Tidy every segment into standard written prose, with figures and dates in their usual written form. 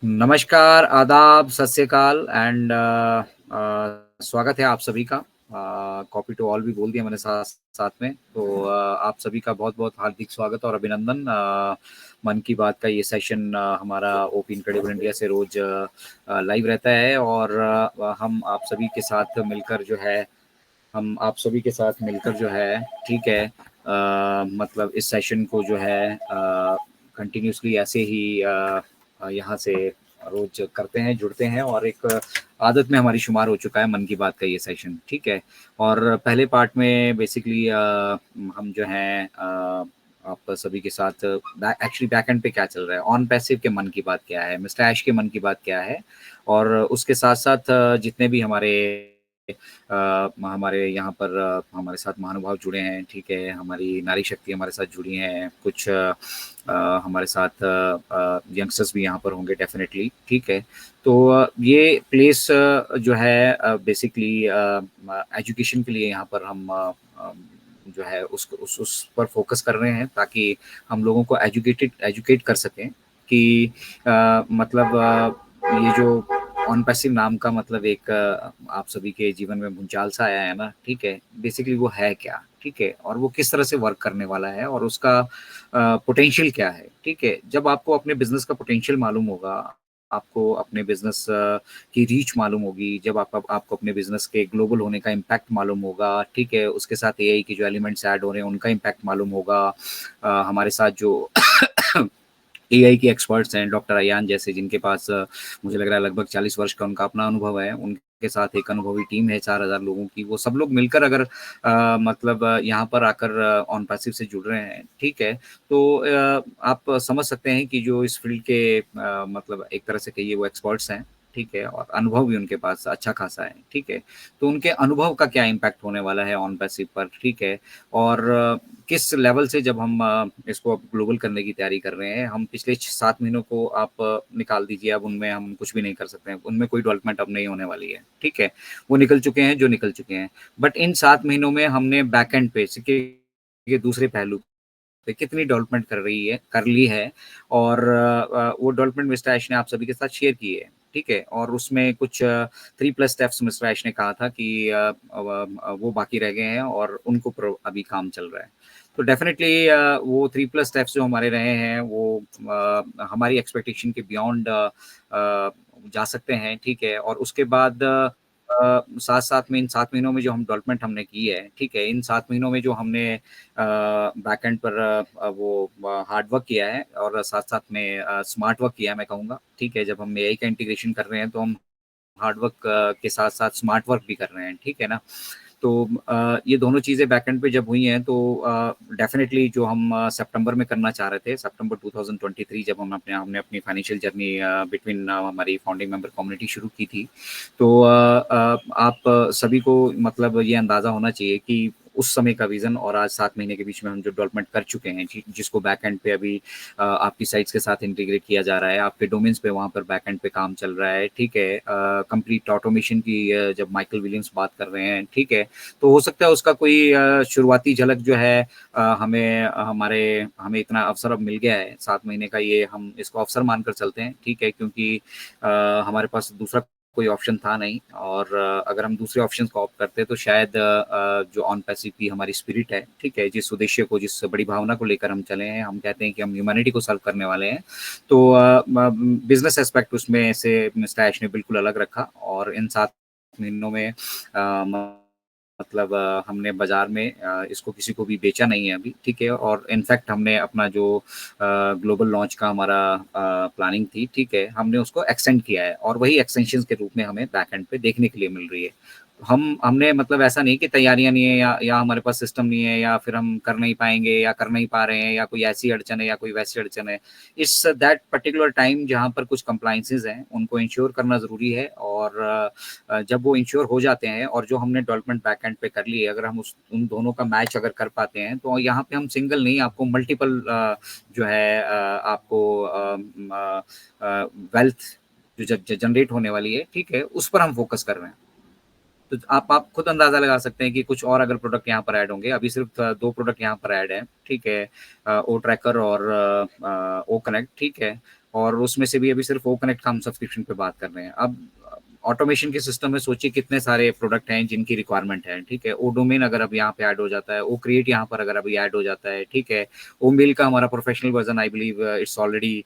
नमस्कार, आदाब, सत श्री अकाल एंड स्वागत है आप सभी का। कॉपी टू ऑल भी बोल दिया मैंने साथ साथ में। तो आप सभी का बहुत बहुत हार्दिक स्वागत और अभिनंदन। मन की बात का ये सेशन हमारा ओपी इनक्रेडिबल इंडिया से रोज लाइव रहता है और हम आप सभी के साथ मिलकर जो है ठीक है, मतलब इस सेशन को जो है कंटिन्यूसली ऐसे ही यहाँ से रोज करते हैं, जुड़ते हैं और एक आदत में हमारी शुमार हो चुका है मन की बात का ये सेशन। ठीक है, और पहले पार्ट में बेसिकली हम जो हैं आप सभी के साथ एक्चुअली बैक एंड पे क्या चल रहा है, ऑन पैसिव के मन की बात क्या है, मिस्टर ऐश के मन की बात क्या है, और उसके साथ साथ जितने भी हमारे यहाँ पर हमारे साथ महानुभाव जुड़े हैं, ठीक है, हमारी नारी शक्ति हमारे साथ जुड़ी हैं, कुछ हमारे साथ यंगस्टर्स भी यहाँ पर होंगे डेफिनेटली। ठीक है, तो ये प्लेस जो है बेसिकली एजुकेशन के लिए यहाँ पर हम जो है उस पर फोकस कर रहे हैं ताकि हम लोगों को एजुकेट कर सकें कि मतलब ये जो ऑन पैसिव नाम का मतलब एक आप सभी के जीवन में भूचाल सा आया है ना, ठीक है, बेसिकली वो है क्या, ठीक है, और वो किस तरह से वर्क करने वाला है और उसका पोटेंशियल क्या है। ठीक है, जब आपको अपने बिजनेस का पोटेंशियल मालूम होगा, आपको अपने बिजनेस की रीच मालूम होगी, जब आपको अपने बिजनेस के ग्लोबल होने का इम्पैक्ट मालूम होगा, ठीक है, उसके साथ एआई के जो एलिमेंट्स ऐड हो रहे हैं उनका इम्पैक्ट मालूम होगा, हमारे साथ जो एआई के एक्सपर्ट्स हैं डॉक्टर अयान जैसे, जिनके पास मुझे लग रहा है लगभग 40 वर्ष का उनका अपना अनुभव है, उनके साथ एक अनुभवी टीम है 4000 लोगों की, वो सब लोग मिलकर अगर मतलब यहाँ पर आकर ऑन पैसिव से जुड़ रहे हैं, ठीक है, तो आप समझ सकते हैं कि जो इस फील्ड के मतलब एक तरह से कहिए वो एक्सपर्ट्स हैं, ठीक है, और अनुभव भी उनके पास अच्छा खासा है, ठीक है, तो उनके अनुभव का क्या इम्पैक्ट होने वाला है ऑन पैसिव पर, ठीक है, और किस लेवल से जब हम इसको ग्लोबल करने की तैयारी कर रहे हैं, हम पिछले 7 महीनों को आप निकाल दीजिए, अब उनमें हम कुछ भी नहीं कर सकते हैं, उनमें कोई डेवलपमेंट अब नहीं होने वाली है, ठीक है, वो निकल चुके हैं जो निकल चुके हैं। बट इन 7 महीनों में हमने बैक एंड पे सिक्के के दूसरे पहलू पे कितनी डेवलपमेंट कर ली है, और वो डेवलपमेंट मिस्टर ऐश ने आप सभी के साथ शेयर की है, ठीक है, और उसमें कुछ 3+ स्टेप्स मिस्टर ऐश ने कहा था कि वो बाकी रह गए हैं और उनको अभी काम चल रहा है। तो डेफिनेटली वो 3+ स्टेप्स जो हमारे रहे हैं वो हमारी एक्सपेक्टेशन के बियॉन्ड जा सकते हैं, ठीक है, और उसके बाद साथ साथ में इन 7 महीनों में जो हम डेवलपमेंट हमने की है, ठीक है, इन 7 महीनों में जो हमने बैक एंड पर वो हार्ड वर्क किया है और साथ साथ में स्मार्ट वर्क किया है मैं कहूँगा, ठीक है, जब हम एआई का इंटीग्रेशन कर रहे हैं तो हम हार्ड वर्क के साथ साथ स्मार्ट वर्क भी कर रहे हैं, ठीक है ना। तो ये दोनों चीज़ें बैकएंड पे जब हुई हैं तो डेफिनेटली जो हम सितंबर में करना चाह रहे थे, सितंबर 2023, जब हमने अपनी फाइनेंशियल जर्नी बिटवीन हमारी फाउंडिंग मेंबर कम्युनिटी शुरू की थी, तो आप सभी को मतलब ये अंदाज़ा होना चाहिए कि उस समय का विज़न और आज 7 महीने के बीच में हम जो डेवलपमेंट कर चुके हैं, जिसको बैक एंड पे अभी आपकी साइट्स के साथ इंटीग्रेट किया जा रहा है, आपके डोमेन्स पे वहाँ पर बैक एंड पे काम चल रहा है, ठीक है, कंप्लीट ऑटोमेशन की जब माइकल विलियम्स बात कर रहे हैं, ठीक है, तो हो सकता है उसका कोई शुरुआती झलक जो है हमें इतना अवसर अब मिल गया है 7 महीने का, ये हम इसको अवसर मानकर चलते हैं, ठीक है, क्योंकि हमारे पास दूसरा कोई ऑप्शन था नहीं, और अगर हम दूसरे ऑप्शन को ऑप्ट करते तो शायद जो ऑन पैसिव की हमारी स्पिरिट है, ठीक है, जिस उद्देश्य को, जिस बड़ी भावना को लेकर हम चले हैं, हम कहते हैं कि हम ह्यूमैनिटी को सर्व करने वाले हैं, तो बिजनेस एस्पेक्ट उसमें से मिस्टर ऐश ने बिल्कुल अलग रखा, और इन 7 महीनों में मतलब हमने बाजार में इसको किसी को भी बेचा नहीं है अभी, ठीक है, और इनफैक्ट हमने अपना जो ग्लोबल लॉन्च का हमारा प्लानिंग थी, ठीक है, हमने उसको एक्सटेंड किया है और वही एक्सटेंशन के रूप में हमें बैक एंड पे देखने के लिए मिल रही है। हमने मतलब ऐसा नहीं कि तैयारियां नहीं है या हमारे पास सिस्टम नहीं है या फिर हम कर नहीं पाएंगे या कर नहीं पा रहे हैं या कोई ऐसी अड़चन है या कोई वैसी अड़चन है। इस दैट पर्टिकुलर टाइम जहाँ पर कुछ कंप्लाइंसेज हैं उनको इंश्योर करना ज़रूरी है, और जब वो इंश्योर हो जाते हैं और जो हमने डेवलपमेंट बैक एंड पे कर ली है, अगर हम उन दोनों का मैच अगर कर पाते हैं तो यहाँ पे हम सिंगल नहीं, आपको मल्टीपल जो है आपको वेल्थ जो जनरेट होने वाली है, ठीक है, उस पर हम फोकस कर रहे हैं। तो आप खुद अंदाजा लगा सकते हैं कि कुछ और अगर प्रोडक्ट यहाँ पर ऐड होंगे, अभी सिर्फ 2 प्रोडक्ट यहाँ पर ऐड है, ठीक है, ओ ट्रैकर और ओ कनेक्ट, ठीक है, और उसमें से भी अभी सिर्फ ओ कनेक्ट का हम सब्सक्रिप्शन पे बात कर रहे हैं। अब ऑटोमेशन के सिस्टम में सोचिए कितने सारे प्रोडक्ट हैं जिनकी रिक्वायरमेंट है, ठीक है। ओ डोमेन अगर अब यहाँ पे ऐड हो जाता है, ओ क्रिएट यहाँ पर अगर अभी ऐड हो जाता है, ठीक है। ओ मेल का हमारा professional version I believe it's already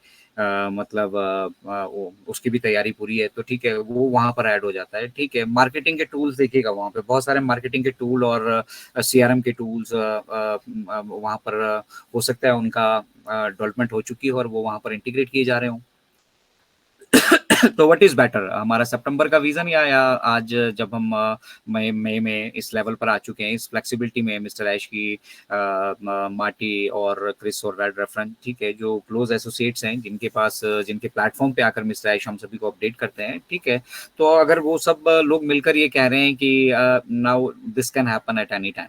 मतलब उसकी भी तैयारी पूरी है, तो ठीक है वो वहां पर ऐड हो जाता है, ठीक है। मार्केटिंग के टूल्स देखिएगा, वहां पे बहुत सारे मार्केटिंग के टूल और सीआरएम के टूल्स वहां पर हो सकता है उनका डेवलपमेंट हो चुकी है और वो वहां पर इंटीग्रेट किए जा रहे हो। तो व्हाट इज बेटर, हमारा सितंबर का विजन या आज जब हम मई में इस लेवल पर आ चुके हैं, इस फ्लेक्सिबिलिटी में, मिस्टर ऐश की मार्टी और क्रिस और रेड रेफरन, ठीक है, जो क्लोज एसोसिएट्स हैं जिनके पास जिनके प्लेटफॉर्म पे आकर मिस्टर ऐश हम सभी को अपडेट करते हैं, ठीक है। तो अगर वो सब लोग मिलकर ये कह रहे हैं कि now this can happen at any time,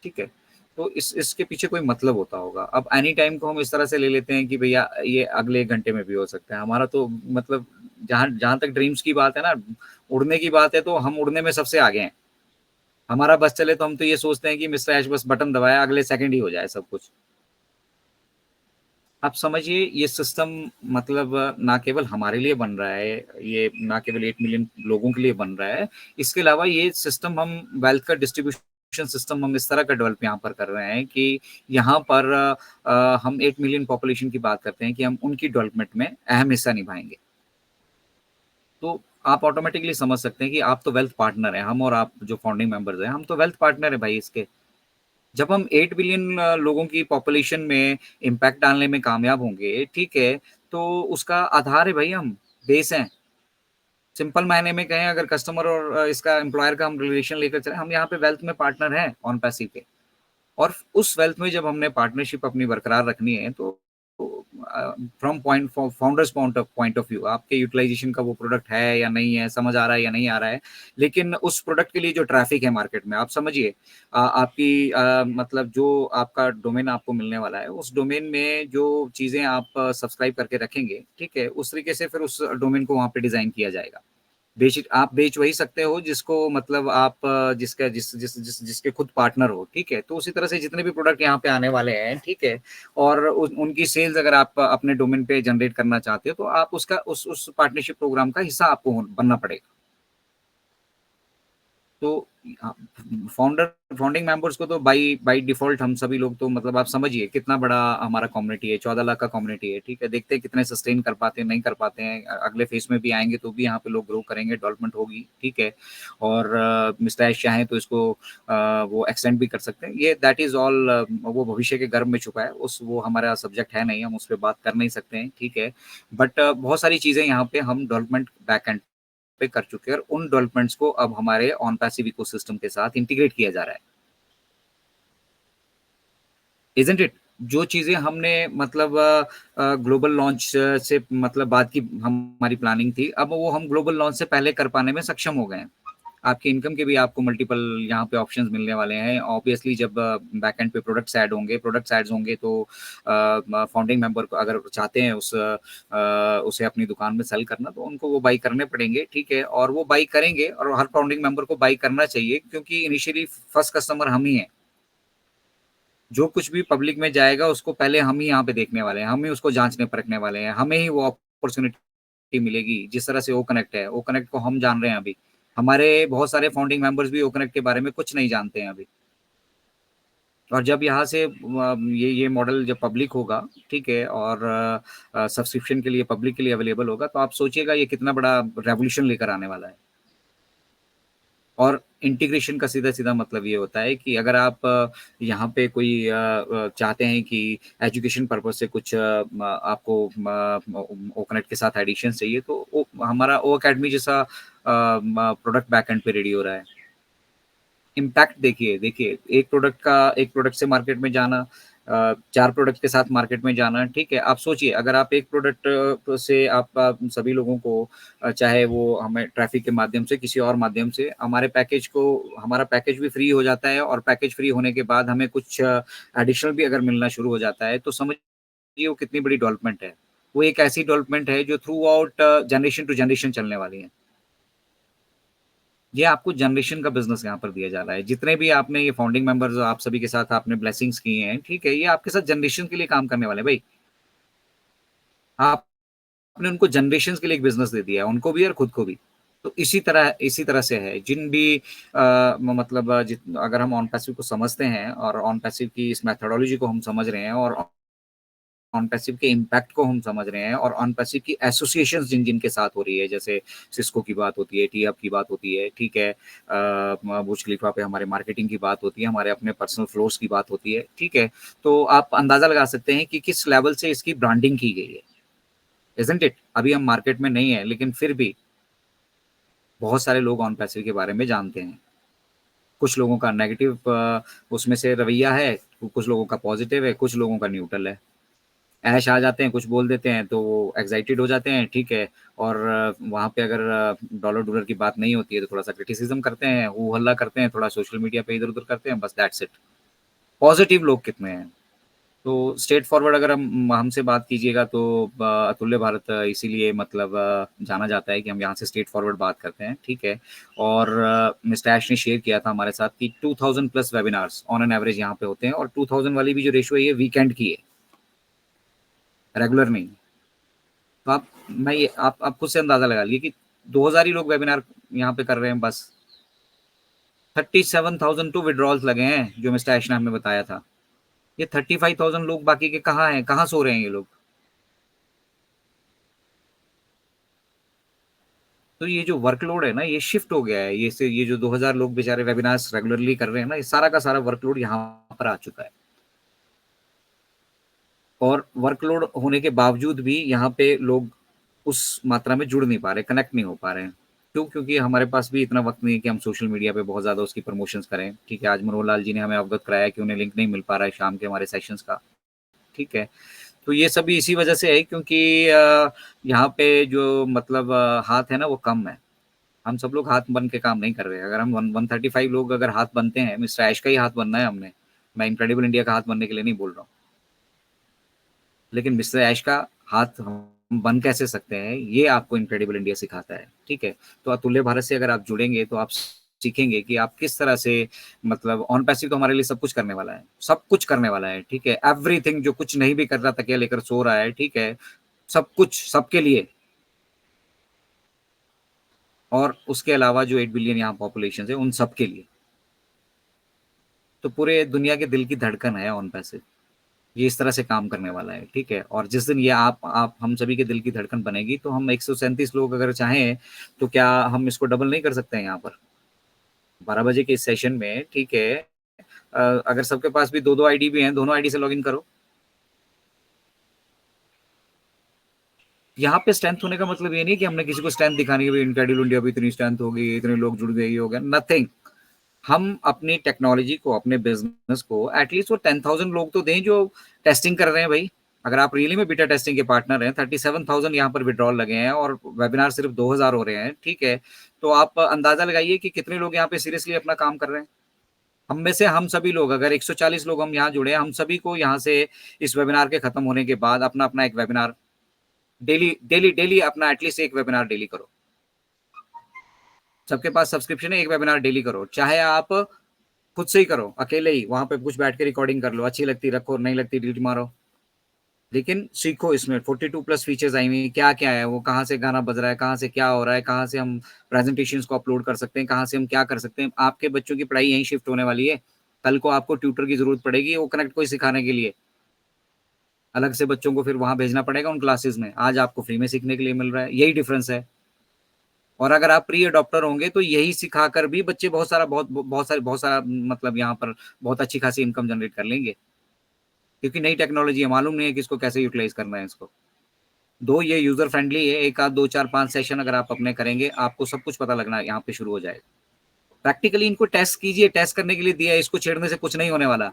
ठीक है, तो इस इसके पीछे कोई मतलब होता होगा। अब एनी टाइम को हम इस तरह से ले लेते हैं कि भैया ये अगले 1 घंटे में भी हो सकता है। हमारा तो मतलब जहां जहां तक ड्रीम्स की बात है ना, उड़ने की बात है, तो हम उड़ने में सबसे आगे हैं। हमारा बस चले तो हम तो ये सोचते हैं कि मिस्टर ऐश बस बटन दबाया, अगले सेकंड ही हो जाए सब कुछ। आप समझिए ये सिस्टम मतलब ना केवल हमारे लिए बन रहा है, ये ना केवल 8 मिलियन लोगों के लिए बन रहा है, इसके अलावा ये सिस्टम हम वेल्थ का डिस्ट्रीब्यूशन सिस्टम हम इस तरह का डेवलप यहाँ पर कर रहे हैं कि यहाँ पर हम 8 मिलियन पॉपुलेशन की बात करते हैं कि हम उनकी डेवलपमेंट में अहम हिस्सा निभाएंगे। तो आप ऑटोमेटिकली समझ सकते हैं कि आप तो वेल्थ पार्टनर हैं, हम और आप जो फाउंडिंग मेंबर्स हैं, हम तो वेल्थ पार्टनर है भाई इसके। जब हम 8 बिलियन लोगों की पॉपुलेशन में इम्पैक्ट डालने में कामयाब होंगे, ठीक है, तो उसका आधार है भाई, हम बेस हैं। सिंपल मायने में कहें, अगर कस्टमर और इसका एम्प्लॉयर का हम रिलेशन लेकर चले, हम यहाँ पे वेल्थ में पार्टनर हैं ऑन पैसिव पे। और उस वेल्थ में जब हमने पार्टनरशिप अपनी बरकरार रखनी है, तो from point founders point of view, आपके यूटिलाइजेशन का वो प्रोडक्ट है या नहीं है, समझ आ रहा है या नहीं आ रहा है, लेकिन उस प्रोडक्ट के लिए जो ट्रैफिक है मार्केट में, आप समझिए आपकी मतलब जो आपका डोमेन आपको मिलने वाला है, उस डोमेन में जो चीजें आप सब्सक्राइब करके रखेंगे, ठीक है, उस तरीके से फिर उस डोमेन को वहां पे डिजाइन किया जाएगा। बेच आप बेच वही सकते हो जिसको मतलब आप जिसका जिस जिस जिस जिसके खुद पार्टनर हो, ठीक है। तो उसी तरह से जितने भी प्रोडक्ट यहाँ पे आने वाले हैं, ठीक है, और उनकी सेल्स अगर आप अपने डोमेन पे जनरेट करना चाहते हो, तो आप उसका उस पार्टनरशिप प्रोग्राम का हिस्सा आपको बनना पड़ेगा। तो फाउंडर फाउंडिंग मेंबर्स को तो बाई बाई डिफॉल्ट हम सभी लोग तो मतलब आप समझिए कितना बड़ा हमारा कम्युनिटी है, 14 लाख का कम्युनिटी है, ठीक है। देखते हैं कितने सस्टेन कर पाते हैं, नहीं कर पाते हैं, अगले फेज में भी आएंगे तो भी यहाँ पे लोग ग्रो करेंगे, डेवलपमेंट होगी, ठीक है। और मिस्टर ऐश चाहें तो इसको वो एक्सटेंड भी कर सकते हैं, ये दैट इज ऑल, वो भविष्य के गर्भ में छुपा है, उस वो हमारा सब्जेक्ट है नहीं, हम उस पर बात कर नहीं सकते हैं, ठीक है। बट बहुत सारी चीजें यहाँ पे हम डेवलपमेंट बैक एंड पे कर चुके हैं और उन डेवलपमेंट्स को अब हमारे ऑन पैसिव इकोसिस्टम के साथ इंटीग्रेट किया जा रहा है, इजंट इट। जो चीजें हमने मतलब ग्लोबल लॉन्च से मतलब बाद की हमारी प्लानिंग थी, अब वो हम ग्लोबल लॉन्च से पहले कर पाने में सक्षम हो गए हैं। आपके इनकम के भी आपको मल्टीपल यहाँ पे ऑप्शंस मिलने वाले हैं। ऑब्वियसली जब बैक एंड पे प्रोडक्ट्स ऐड होंगे तो फाउंडिंग मेंबर को अगर चाहते हैं उसे अपनी दुकान में सेल करना, तो उनको वो बाई करने पड़ेंगे, ठीक है। और वो बाई करेंगे और हर फाउंडिंग मेंबर को बाई करना चाहिए, क्योंकि इनिशियली फर्स्ट कस्टमर हम ही हैं। जो कुछ भी पब्लिक में जाएगा उसको पहले हम ही यहाँ पे देखने वाले हैं, हम ही उसको जांचने परखने वाले हैं, हमें ही वो अपॉर्चुनिटी मिलेगी। जिस तरह से ओ कनेक्ट है, ओ कनेक्ट को हम जान रहे हैं अभी, हमारे बहुत सारे फाउंडिंग मेंबर्स भी ओ कनेक्ट के बारे में कुछ नहीं जानते हैं अभी। और जब यहाँ से ये मॉडल जब पब्लिक होगा, ठीक है, और सब्सक्रिप्शन के लिए पब्लिक के लिए अवेलेबल होगा, तो आप सोचिएगा ये कितना बड़ा रेवोल्यूशन लेकर आने वाला है। और इंटीग्रेशन का सीधा सीधा मतलब ये होता है कि अगर आप यहाँ पे कोई चाहते हैं कि एजुकेशन पर्पज से कुछ आपको ओकनेट के साथ एडिशन चाहिए, तो हमारा ओ अकेडमी जैसा प्रोडक्ट बैकएंड पे रेडी हो रहा है। इम्पैक्ट देखिए देखिए, एक प्रोडक्ट से मार्केट में जाना, 4 प्रोडक्ट के साथ मार्केट में जाना, ठीक है। आप सोचिए अगर आप एक प्रोडक्ट से आप सभी लोगों को चाहे वो हमें ट्रैफिक के माध्यम से किसी और माध्यम से हमारा पैकेज भी फ्री हो जाता है, और पैकेज फ्री होने के बाद हमें कुछ एडिशनल भी अगर मिलना शुरू हो जाता है, तो समझिए वो कितनी बड़ी डेवलपमेंट है। वो एक ऐसी डेवलपमेंट है जो throughout generation to generation चलने वाली है। ये आपको जनरेशन का बिजनेस यहाँ पर दिया जा रहा है। जितने भी आपने ये फाउंडिंग मेंबर्स आप सभी के साथ आपने ब्लेसिंग्स किए हैं, ठीक है, ये आपके साथ जनरेशन के लिए काम करने वाले हैं भाई। आपने उनको जनरेशंस के लिए एक बिजनेस दे दिया है, उनको भी और खुद को भी। तो इसी तरह से है जिन भी मतलब अगर हम ऑन पैसिव को समझते हैं और ऑन पैसिव की इस मेथोडोलॉजी को हम समझ रहे हैं और ऑन पैसिव के इम्पैक्ट को हम समझ रहे हैं और ऑन पैसिव की एसोसिएशंस जिन जिन के साथ हो रही है, जैसे सिस्को की बात होती है, टी हब की बात होती है, ठीक है, बुर्ज खलीफा पे हमारे मार्केटिंग की बात होती है, हमारे अपने पर्सनल फ्लोर्स की बात होती है, ठीक है। तो आप अंदाजा लगा सकते हैं कि किस लेवल से इसकी ब्रांडिंग की गई है, इजंट इट। अभी हम मार्केट में नहीं है, लेकिन फिर भी बहुत सारे लोग ऑन पैसिव के बारे में जानते हैं। कुछ लोगों का नेगेटिव उसमें से रवैया है, कुछ लोगों का पॉजिटिव है, कुछ लोगों का न्यूट्रल है। ऐश आ जाते हैं, कुछ बोल देते हैं तो वो एक्साइटेड हो जाते हैं, ठीक है। और वहाँ पे अगर डॉलर डॉलर की बात नहीं होती है तो थोड़ा सा क्रिटिसिज्म करते हैं, वो हल्ला करते हैं, थोड़ा सोशल मीडिया पे इधर उधर करते हैं, बस दैट्स इट। पॉजिटिव लोग कितने हैं? तो स्ट्रेट फॉरवर्ड अगर हम हमसे बात कीजिएगा तो अतुल्य भारत इसीलिए मतलब जाना जाता है कि हम यहाँ से स्ट्रेट फॉरवर्ड बात करते हैं, ठीक है। और मिस्टर ऐश ने शेयर किया था हमारे साथ कि 2000 plus webinars on an average यहाँ पे होते हैं, और 2000 वाली भी जो रेशियो है ये वीकेंड की है, रेगुलर नहीं। तो आप खुद से अंदाजा लगा लिए कि 2000 ही लोग वेबिनार यहाँ पे कर रहे हैं बस। 37,000 तो विड्रॉल्स लगे हैं जो मिस्टर ऐश ने हमें बताया था। ये 35,000 लोग बाकी के कहाँ हैं, कहाँ सो रहे हैं ये लोग? तो ये जो वर्कलोड है ना, ये शिफ्ट हो गया है, ये जो 2000 लोग बेचारे वेबिनार्स रेगुलरली कर रहे हैं ना, ये सारा का सारा वर्कलोड यहाँ पर आ चुका है। और वर्कलोड होने के बावजूद भी यहाँ पे लोग उस मात्रा में जुड़ नहीं पा रहे, कनेक्ट नहीं हो पा रहे हैं। क्यों? क्योंकि हमारे पास भी इतना वक्त नहीं है कि हम सोशल मीडिया पे बहुत ज्यादा उसकी प्रमोशंस करें, ठीक है। आज मनोहर लाल जी ने हमें अवगत कराया कि उन्हें लिंक नहीं मिल पा रहा है शाम के हमारे सेशंस का, ठीक है। तो ये सभी इसी वजह से है क्योंकि यहाँ पे जो मतलब हाथ है ना वो कम है। हम सब लोग हाथ बन के काम नहीं कर रहे हैं। अगर हम 135 लोग अगर हाथ बनते हैं, मिस्टर ऐश का ही हाथ बनना है हमने, मैं इनक्रेडिबल इंडिया का हाथ बनने के लिए नहीं बोल रहा हूँ, लेकिन मिस्टर ऐश का हाथ हम बन कैसे सकते हैं ये आपको इनक्रेडिबल इंडिया सिखाता है, ठीक है। तो अतुल्य भारत से अगर आप जुड़ेंगे तो आप सीखेंगे कि आप किस तरह से मतलब ऑन पैसिव तो हमारे लिए सब कुछ करने वाला है, सब कुछ करने वाला है, ठीक है। एवरीथिंग, जो कुछ नहीं भी कर रहा तकिया लेकर सो रहा है, ठीक है, सब कुछ सबके लिए। और उसके अलावा जो 8 बिलियन यहाँ पॉपुलेशन है उन सबके लिए। तो पूरे दुनिया के दिल की धड़कन है ऑन पैसिव। ये इस तरह से काम करने वाला है, ठीक है। और जिस दिन ये आप हम सभी के दिल की धड़कन बनेगी तो हम 137 लोग अगर चाहें तो क्या हम इसको डबल नहीं कर सकते हैं यहाँ पर 12 बजे के इस सेशन में, ठीक है। अगर सबके पास भी दो दो आईडी भी हैं, दोनों आईडी से लॉगिन करो। यहाँ पे स्ट्रेंथ होने का मतलब ये नहीं कि हमने किसी को स्ट्रेंथ दिखानी है, इनक्रेडिबल इंडिया भी इतनी स्ट्रेंथ होगी, इतने लोग जुड़ गए, ये हो गया, नथिंग। हम अपनी टेक्नोलॉजी को, अपने बिजनेस को एटलीस्ट वो 10,000 लोग तो दें जो टेस्टिंग कर रहे हैं भाई। अगर आप रियली में बीटा टेस्टिंग के पार्टनर हैं, 37,000 यहाँ पर विड्रॉल लगे हैं और वेबिनार सिर्फ 2,000 हो रहे हैं, ठीक है। तो आप अंदाजा लगाइए कि कितने लोग यहाँ पे सीरियसली अपना काम कर रहे हैं। हम में से हम सभी लोग, अगर 140 लोग हम यहाँ जुड़े हैं, हम सभी को यहाँ से इस वेबिनार के खत्म होने के बाद अपना अपना एक वेबिनार डेली डेली डेली अपना एटलीस्ट एक वेबिनार डेली करो। सबके पास सब्सक्रिप्शन है, एक वेबिनार डेली करो, चाहे आप खुद से ही करो, अकेले ही वहां पे कुछ बैठ के रिकॉर्डिंग कर लो, अच्छी लगती रखो, नहीं लगती डिलीट मारो। लेकिन सीखो, इसमें 42 प्लस फीचर्स आई हुई हैं, क्या क्या है वो, कहाँ से गाना बज रहा है, कहाँ से क्या हो रहा है, कहाँ से हम प्रेजेंटेशन को अपलोड कर सकते हैं, कहाँ से हम क्या कर सकते हैं। आपके बच्चों की पढ़ाई यहीं शिफ्ट होने वाली है। कल को आपको ट्यूटर की जरूरत पड़ेगी वो कनेक्ट को सिखाने के लिए, अलग से बच्चों को फिर वहां भेजना पड़ेगा उन क्लासेस में। आज आपको फ्री में सीखने के लिए मिल रहा है, यही डिफरेंस है। और अगर आप प्री अडॉप्टर होंगे तो यही सिखाकर भी बच्चे बहुत सारा मतलब यहाँ पर बहुत अच्छी खासी इनकम जनरेट कर लेंगे, क्योंकि नई टेक्नोलॉजी है, मालूम नहीं है कि इसको कैसे यूटिलाइज करना है इसको। दो ये यूजर फ्रेंडली है, एक आध दो चार पांच सेशन अगर आप अपने करेंगे आपको सब कुछ पता लगना यहाँ पे शुरू हो जाएगा। प्रैक्टिकली इनको टेस्ट कीजिए, टेस्ट करने के लिए दिया है, इसको छेड़ने से कुछ नहीं होने वाला,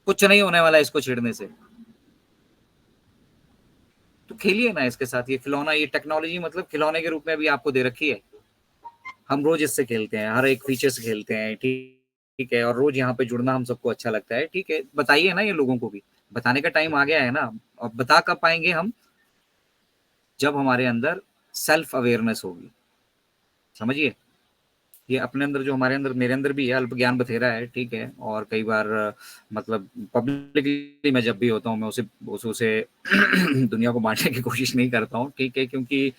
कुछ नहीं होने वाला इसको छेड़ने से। तो खेलिए ना इसके साथ, ये खिलौना, ये टेक्नोलॉजी मतलब खिलौने के रूप में भी आपको दे रखी है। हम रोज इससे खेलते हैं, हर एक फीचर से खेलते हैं, ठीक ठीक है। और रोज यहाँ पे जुड़ना हम सबको अच्छा लगता है, ठीक है। बताइए ना ये लोगों को भी, बताने का टाइम आ गया है ना। अब बता कब पाएंगे हम? जब हमारे अंदर सेल्फ अवेयरनेस होगी, समझिए। ये अपने अंदर जो हमारे अंदर मेरे अंदर भी है, अल्प ज्ञान बथेरा है, ठीक है। और कई बार मतलब पब्लिकली मैं जब भी होता हूँ मैं उसे दुनिया को बांटने की कोशिश नहीं करता हूँ, ठीक है, क्योंकि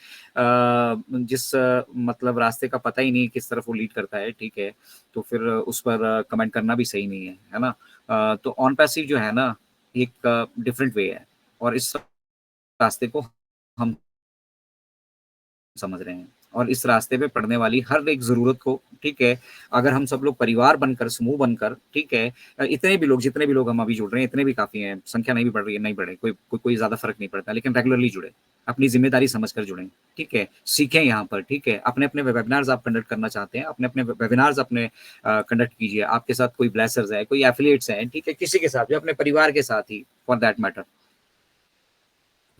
जिस मतलब रास्ते का पता ही नहीं किस तरफ वो लीड करता है, ठीक है, तो फिर उस पर कमेंट करना भी सही नहीं है ना। तो ऑन पैसिव जो है ना, एक डिफरेंट वे है, और इस रास्ते को हम समझ रहे हैं, और इस रास्ते पे पड़ने वाली हर एक जरूरत को, ठीक है, अगर हम सब लोग परिवार बनकर, समूह बनकर, ठीक है, इतने भी लोग, जितने भी लोग हम अभी जुड़ रहे हैं, इतने भी काफी हैं, संख्या नहीं भी बढ़ रही है, नहीं बढ़े, कोई ज्यादा फर्क नहीं पड़ता, लेकिन रेगुलरली जुड़े, अपनी जिम्मेदारी समझकर जुड़े, ठीक है, सीखें यहाँ पर, ठीक है, अपने अपने वेबिनार्स आप कंडक्ट करना चाहते हैं, अपने अपने वेबिनार्स अपने कंडक्ट कीजिए, आपके साथ कोई ब्लेसर्स है, कोई एफिलिएट्स हैं, ठीक है, किसी के साथ भी, अपने परिवार के साथ ही for that matter,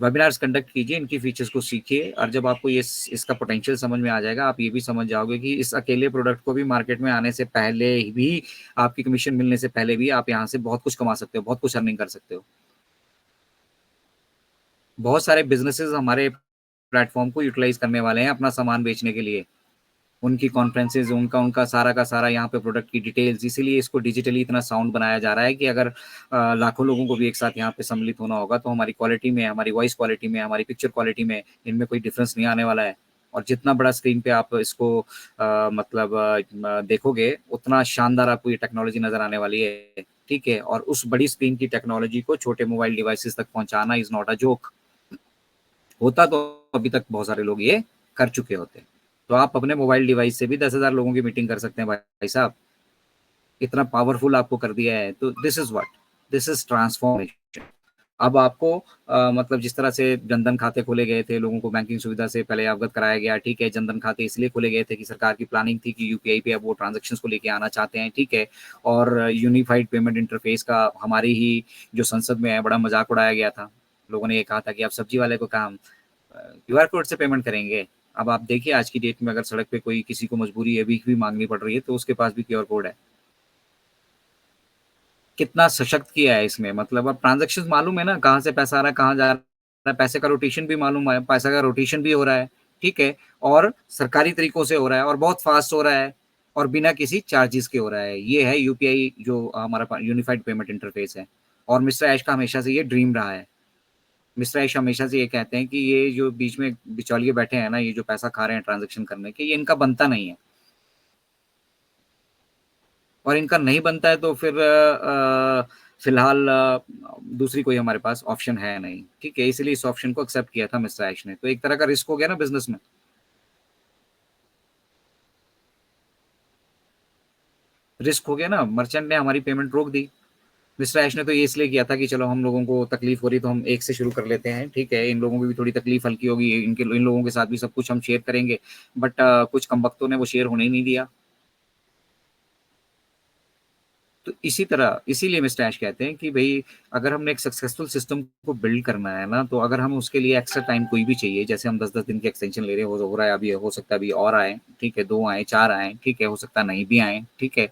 webinars conduct कीजिए, इनकी फीचर्स को सीखिए, और जब आपको ये इसका पोटेंशियल समझ में आ जाएगा, आप ये भी समझ जाओगे कि इस अकेले प्रोडक्ट को भी मार्केट में आने से पहले भी, आपकी कमीशन मिलने से पहले भी, आप यहाँ से बहुत कुछ कमा सकते हो, बहुत कुछ अर्निंग कर सकते हो। बहुत सारे बिजनेसेस हमारे प्लेटफॉर्म को यूटिलाइज करने वाले हैं अपना सामान बेचने के लिए, उनकी कॉन्फ्रेंसेज, उनका उनका सारा का सारा यहाँ पे प्रोडक्ट की डिटेल्स, इसीलिए इसको डिजिटली इतना साउंड बनाया जा रहा है कि अगर लाखों लोगों को भी एक साथ यहाँ पे सम्मिलित होना होगा, तो हमारी क्वालिटी में, हमारी वॉइस क्वालिटी में, हमारी पिक्चर क्वालिटी में, इनमें कोई डिफरेंस नहीं आने वाला है। और जितना बड़ा स्क्रीन पे आप इसको मतलब देखोगे, उतना शानदार आपको ये टेक्नोलॉजी नजर आने वाली है, ठीक है। और उस बड़ी स्क्रीन की टेक्नोलॉजी को छोटे मोबाइल डिवाइसेस तक पहुंचाना इज नॉट अ जोक। होता तो अभी तक बहुत सारे लोग ये कर चुके होते, तो आप अपने मोबाइल डिवाइस से भी 10,000 लोगों की मीटिंग कर सकते हैं भाई साहब, इतना पावरफुल आपको कर दिया है। तो this is what, this is transformation. अब आपको मतलब जिस तरह से जनधन खाते खोले गए थे, लोगों को बैंकिंग सुविधा से पहले अवगत कराया गया, ठीक है, जनधन खाते इसलिए खोले गए थे कि सरकार की प्लानिंग थी कि यूपीआई पे अब वो ट्रांजेक्शन को लेके आना चाहते हैं, ठीक है। और यूनिफाइड पेमेंट इंटरफेस का हमारी ही जो संसद में है बड़ा मजाक उड़ाया गया था। लोगों ने ये कहा था कि आप सब्जी वाले को काम क्यूआर कोड से पेमेंट करेंगे। अब आप देखिए आज की डेट में अगर सड़क पे कोई किसी को मजबूरी है, भीख भी मांगनी पड़ रही है, तो उसके पास भी क्यूआर कोड है। कितना सशक्त किया है इसमें, मतलब अब ट्रांजेक्शन मालूम है ना, कहाँ से पैसा आ रहा है, कहाँ जा रहा है, पैसे का रोटेशन भी मालूम है, पैसा का रोटेशन भी हो रहा है, ठीक है, और सरकारी तरीकों से हो रहा है, और बहुत फास्ट हो रहा है, और बिना किसी चार्जेस के हो रहा है। ये है यूपीआई, जो हमारा यूनिफाइड पेमेंट इंटरफेस है। और मिस्टर ऐश का हमेशा से ये ड्रीम रहा है। मिस्टर ऐश हमेशा से ये कहते हैं कि ये जो बीच में बिचौलिए बैठे हैं ना, ये जो पैसा खा रहे हैं ट्रांजेक्शन करने के, ये इनका बनता नहीं है, और इनका नहीं बनता है तो फिर फिलहाल दूसरी कोई हमारे पास ऑप्शन है नहीं, ठीक है, इसलिए इस ऑप्शन को एक्सेप्ट किया था मिस्टर ऐश ने। तो एक तरह का रिस्क हो गया ना बिजनेस में, रिस्क हो गया ना, मर्चेंट ने हमारी पेमेंट रोक दी। मिस्टर ऐश ने तो ये इसलिए किया था कि चलो हम लोगों को तकलीफ हो रही तो हम एक से शुरू कर लेते हैं, ठीक है, इन लोगों की भी थोड़ी तकलीफ हल्की होगी, इन लोगों के साथ भी सब कुछ हम शेयर करेंगे। बट कुछ कमबख्तों ने वो शेयर होने ही नहीं दिया। तो इसी तरह, इसीलिए मिस्टर ऐश कहते हैं कि भाई, अगर हमने एक सक्सेसफुल सिस्टम को बिल्ड करना है ना, तो अगर हम उसके लिए एक्स्ट्रा टाइम कोई भी चाहिए, जैसे हम 10-10 दिन की एक्सटेंशन ले रहे हो रहा है अभी, हो सकता है अभी और आए, ठीक है, 2 आए, 4 आए, ठीक है, हो सकता है नहीं भी आए, ठीक है।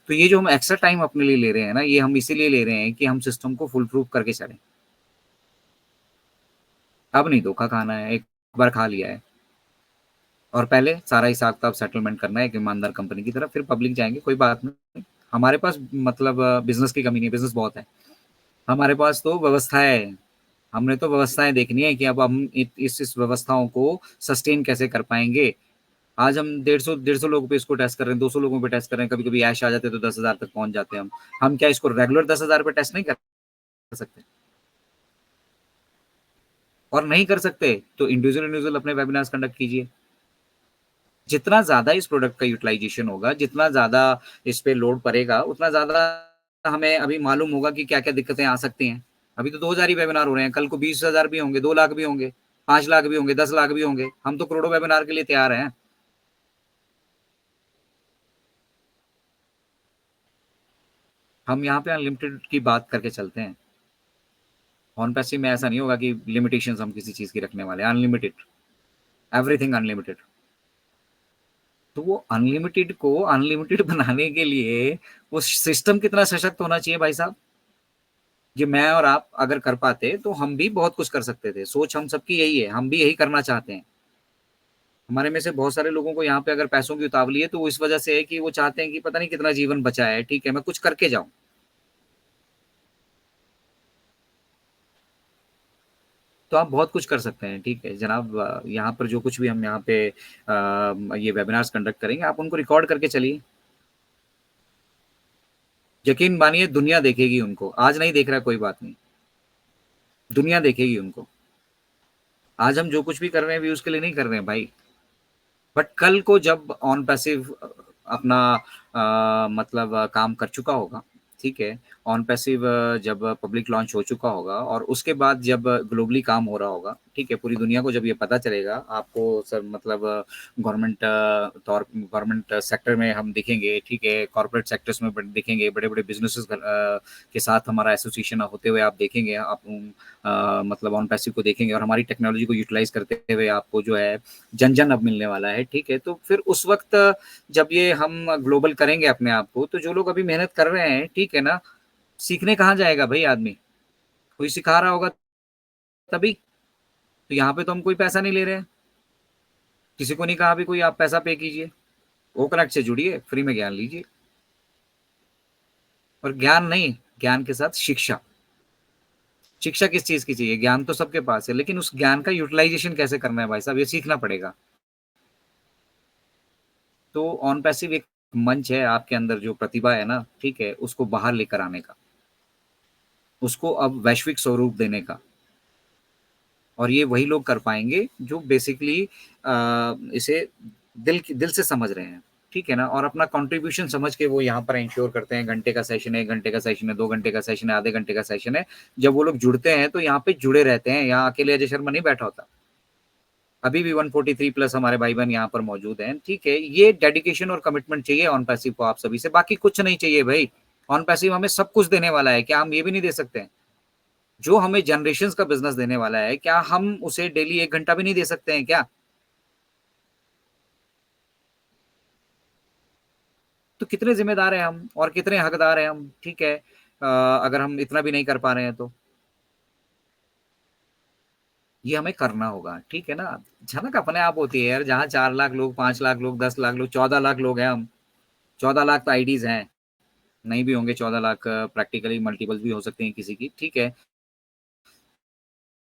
तो ये जो हम एक्स्ट्रा टाइम अपने लिए ले रहे हैं ना, ये हम इसीलिए ले रहे हैं कि हम सिस्टम को फुल प्रूफ करके चलें। अब नहीं धोखा खाना है, एक बार खा लिया है, और पहले सारा हिसाब किताब सेटलमेंट करना है एक ईमानदार कंपनी की तरफ, फिर पब्लिक जाएंगे, कोई बात नहीं। हमारे पास मतलब बिजनेस की कमी नहीं है, बिजनेस बहुत है हमारे पास, तो व्यवस्थाएं है। हमने तो व्यवस्थाएं देखनी है कि अब हम इस व्यवस्थाओं को सस्टेन कैसे कर पाएंगे। आज हम 150 लोगों पे इसको टेस्ट कर रहे हैं, 200 लोगों पे टेस्ट कर रहे हैं, कभी कभी ऐश आ जाते हैं तो 10,000 तक पहुंच जाते हैं हम क्या इसको रेगुलर 10,000 पे टेस्ट नहीं कर सकते? और नहीं कर सकते तो इंडिविजुअल इंडिविजुअल अपने वेबिनार्स कंडक्ट कीजिए। जितना ज्यादा इस प्रोडक्ट का यूटिलाइजेशन होगा, जितना ज्यादा इस पे लोड पड़ेगा, उतना ज्यादा हमें अभी मालूम होगा कि क्या क्या दिक्कतें आ सकती हैं। अभी तो 2,000 ही वेबिनार हो रहे हैं, कल को 20,000 भी होंगे, 2 लाख भी होंगे, 5 लाख भी होंगे, 10 लाख भी होंगे, हम तो करोड़ों वेबिनार के लिए तैयार हैं। हम यहाँ पे अनलिमिटेड की बात करके चलते हैं। ऑन पैसिव में ऐसा नहीं होगा कि लिमिटेशंस हम किसी चीज की रखने वाले हैं, अनलिमिटेड, एवरीथिंग अनलिमिटेड। तो वो अनलिमिटेड को अनलिमिटेड बनाने के लिए वो सिस्टम कितना सशक्त होना चाहिए भाई साहब। ये मैं और आप अगर कर पाते तो हम भी बहुत कुछ कर सकते थे, सोच हम सबकी यही है, हम भी यही करना चाहते हैं। हमारे में से बहुत सारे लोगों को यहाँ पे अगर पैसों की उतावली है तो वो इस वजह से है कि वो चाहते हैं कि पता नहीं कितना जीवन बचा है, ठीक है, मैं कुछ करके जाऊं। तो आप बहुत कुछ कर सकते हैं, ठीक है जनाब। यहाँ पर जो कुछ भी हम यहाँ पे ये वेबिनार्स कंडक्ट करेंगे, आप उनको रिकॉर्ड करके चलिए। यकीन मानिए दुनिया देखेगी उनको, आज नहीं देख रहा कोई बात नहीं, दुनिया देखेगी उनको। आज हम जो कुछ भी कर रहे हैं, व्यूज के लिए नहीं कर रहे हैं भाई। बट कल को जब ऑन पैसिव अपना मतलब काम कर चुका होगा, ठीक है, ऑन पैसिव जब पब्लिक लॉन्च हो चुका होगा और उसके बाद जब ग्लोबली काम हो रहा होगा, ठीक है, पूरी दुनिया को जब ये पता चलेगा, आपको सर मतलब गवर्नमेंट तौर गवर्नमेंट सेक्टर में हम दिखेंगे, ठीक है, कॉर्पोरेट सेक्टर्स में दिखेंगे, बड़े बड़े बिजनेसेस के साथ हमारा एसोसिएशन होते हुए आप देखेंगे, आप मतलब ऑन पैसिव को देखेंगे और हमारी टेक्नोलॉजी को यूटिलाइज करते हुए आपको जो है जन जन अब मिलने वाला है, ठीक है। तो फिर उस वक्त जब ये हम ग्लोबल करेंगे अपने आप को, तो जो लोग अभी मेहनत कर रहे हैं, ठीक है ना, सीखने कहाँ जाएगा भाई आदमी? कोई सिखा रहा होगा तभी। तो यहाँ पे तो हम कोई पैसा नहीं ले रहे हैं, किसी को नहीं कहा भी कोई आप पैसा पे कीजिए। वो कनेक्ट से जुड़िए, फ्री में ज्ञान लीजिए। और ज्ञान नहीं, ज्ञान के साथ शिक्षा। शिक्षा किस चीज की चाहिए? ज्ञान तो सबके पास है, लेकिन उस ज्ञान का यूटिलाइजेशन कैसे करना है भाई साहब, ये सीखना पड़ेगा। तो ऑन पैसिव एक मंच है आपके अंदर जो प्रतिभा है ना, ठीक है, उसको बाहर लेकर आने का, उसको अब वैश्विक स्वरूप देने का। और ये वही लोग कर पाएंगे जो बेसिकली इसे दिल से समझ रहे हैं, ठीक है ना, और अपना कंट्रीब्यूशन समझ के वो यहाँ पर इंश्योर करते हैं। घंटे का सेशन है, 1 घंटे का सेशन है, 2 घंटे का सेशन है, आधे घंटे का सेशन है, जब वो लोग जुड़ते हैं तो यहाँ पे जुड़े रहते हैं। यहाँ अकेले अजय शर्मा नहीं बैठा होता, अभी भी 143 प्लस हमारे भाई बहन यहाँ पर मौजूद हैं, ठीक है। ये डेडिकेशन और कमिटमेंट चाहिए ऑन पैसिव को आप सभी से, बाकी कुछ नहीं चाहिए भाई। ऑन पैसिव हमें सब कुछ देने वाला है, क्या हम ये भी नहीं दे सकते हैं? जो हमें जनरेशन का बिजनेस देने वाला है, क्या हम उसे डेली 1 घंटा भी नहीं दे सकते हैं क्या? तो कितने जिम्मेदार हैं हम और कितने हकदार हैं हम, ठीक है, अगर हम इतना भी नहीं कर पा रहे हैं तो ये हमें करना होगा, ठीक है ना। झलक अपने आप होती है यार, जहाँ 4 लाख लोग, 5 लाख लोग, 10 लाख लोग, 14 लाख लोग हैं हम। 14 लाख तो आईडीज हैं, नहीं भी होंगे 14 लाख, प्रैक्टिकली मल्टीपल भी हो सकते हैं किसी की, ठीक है।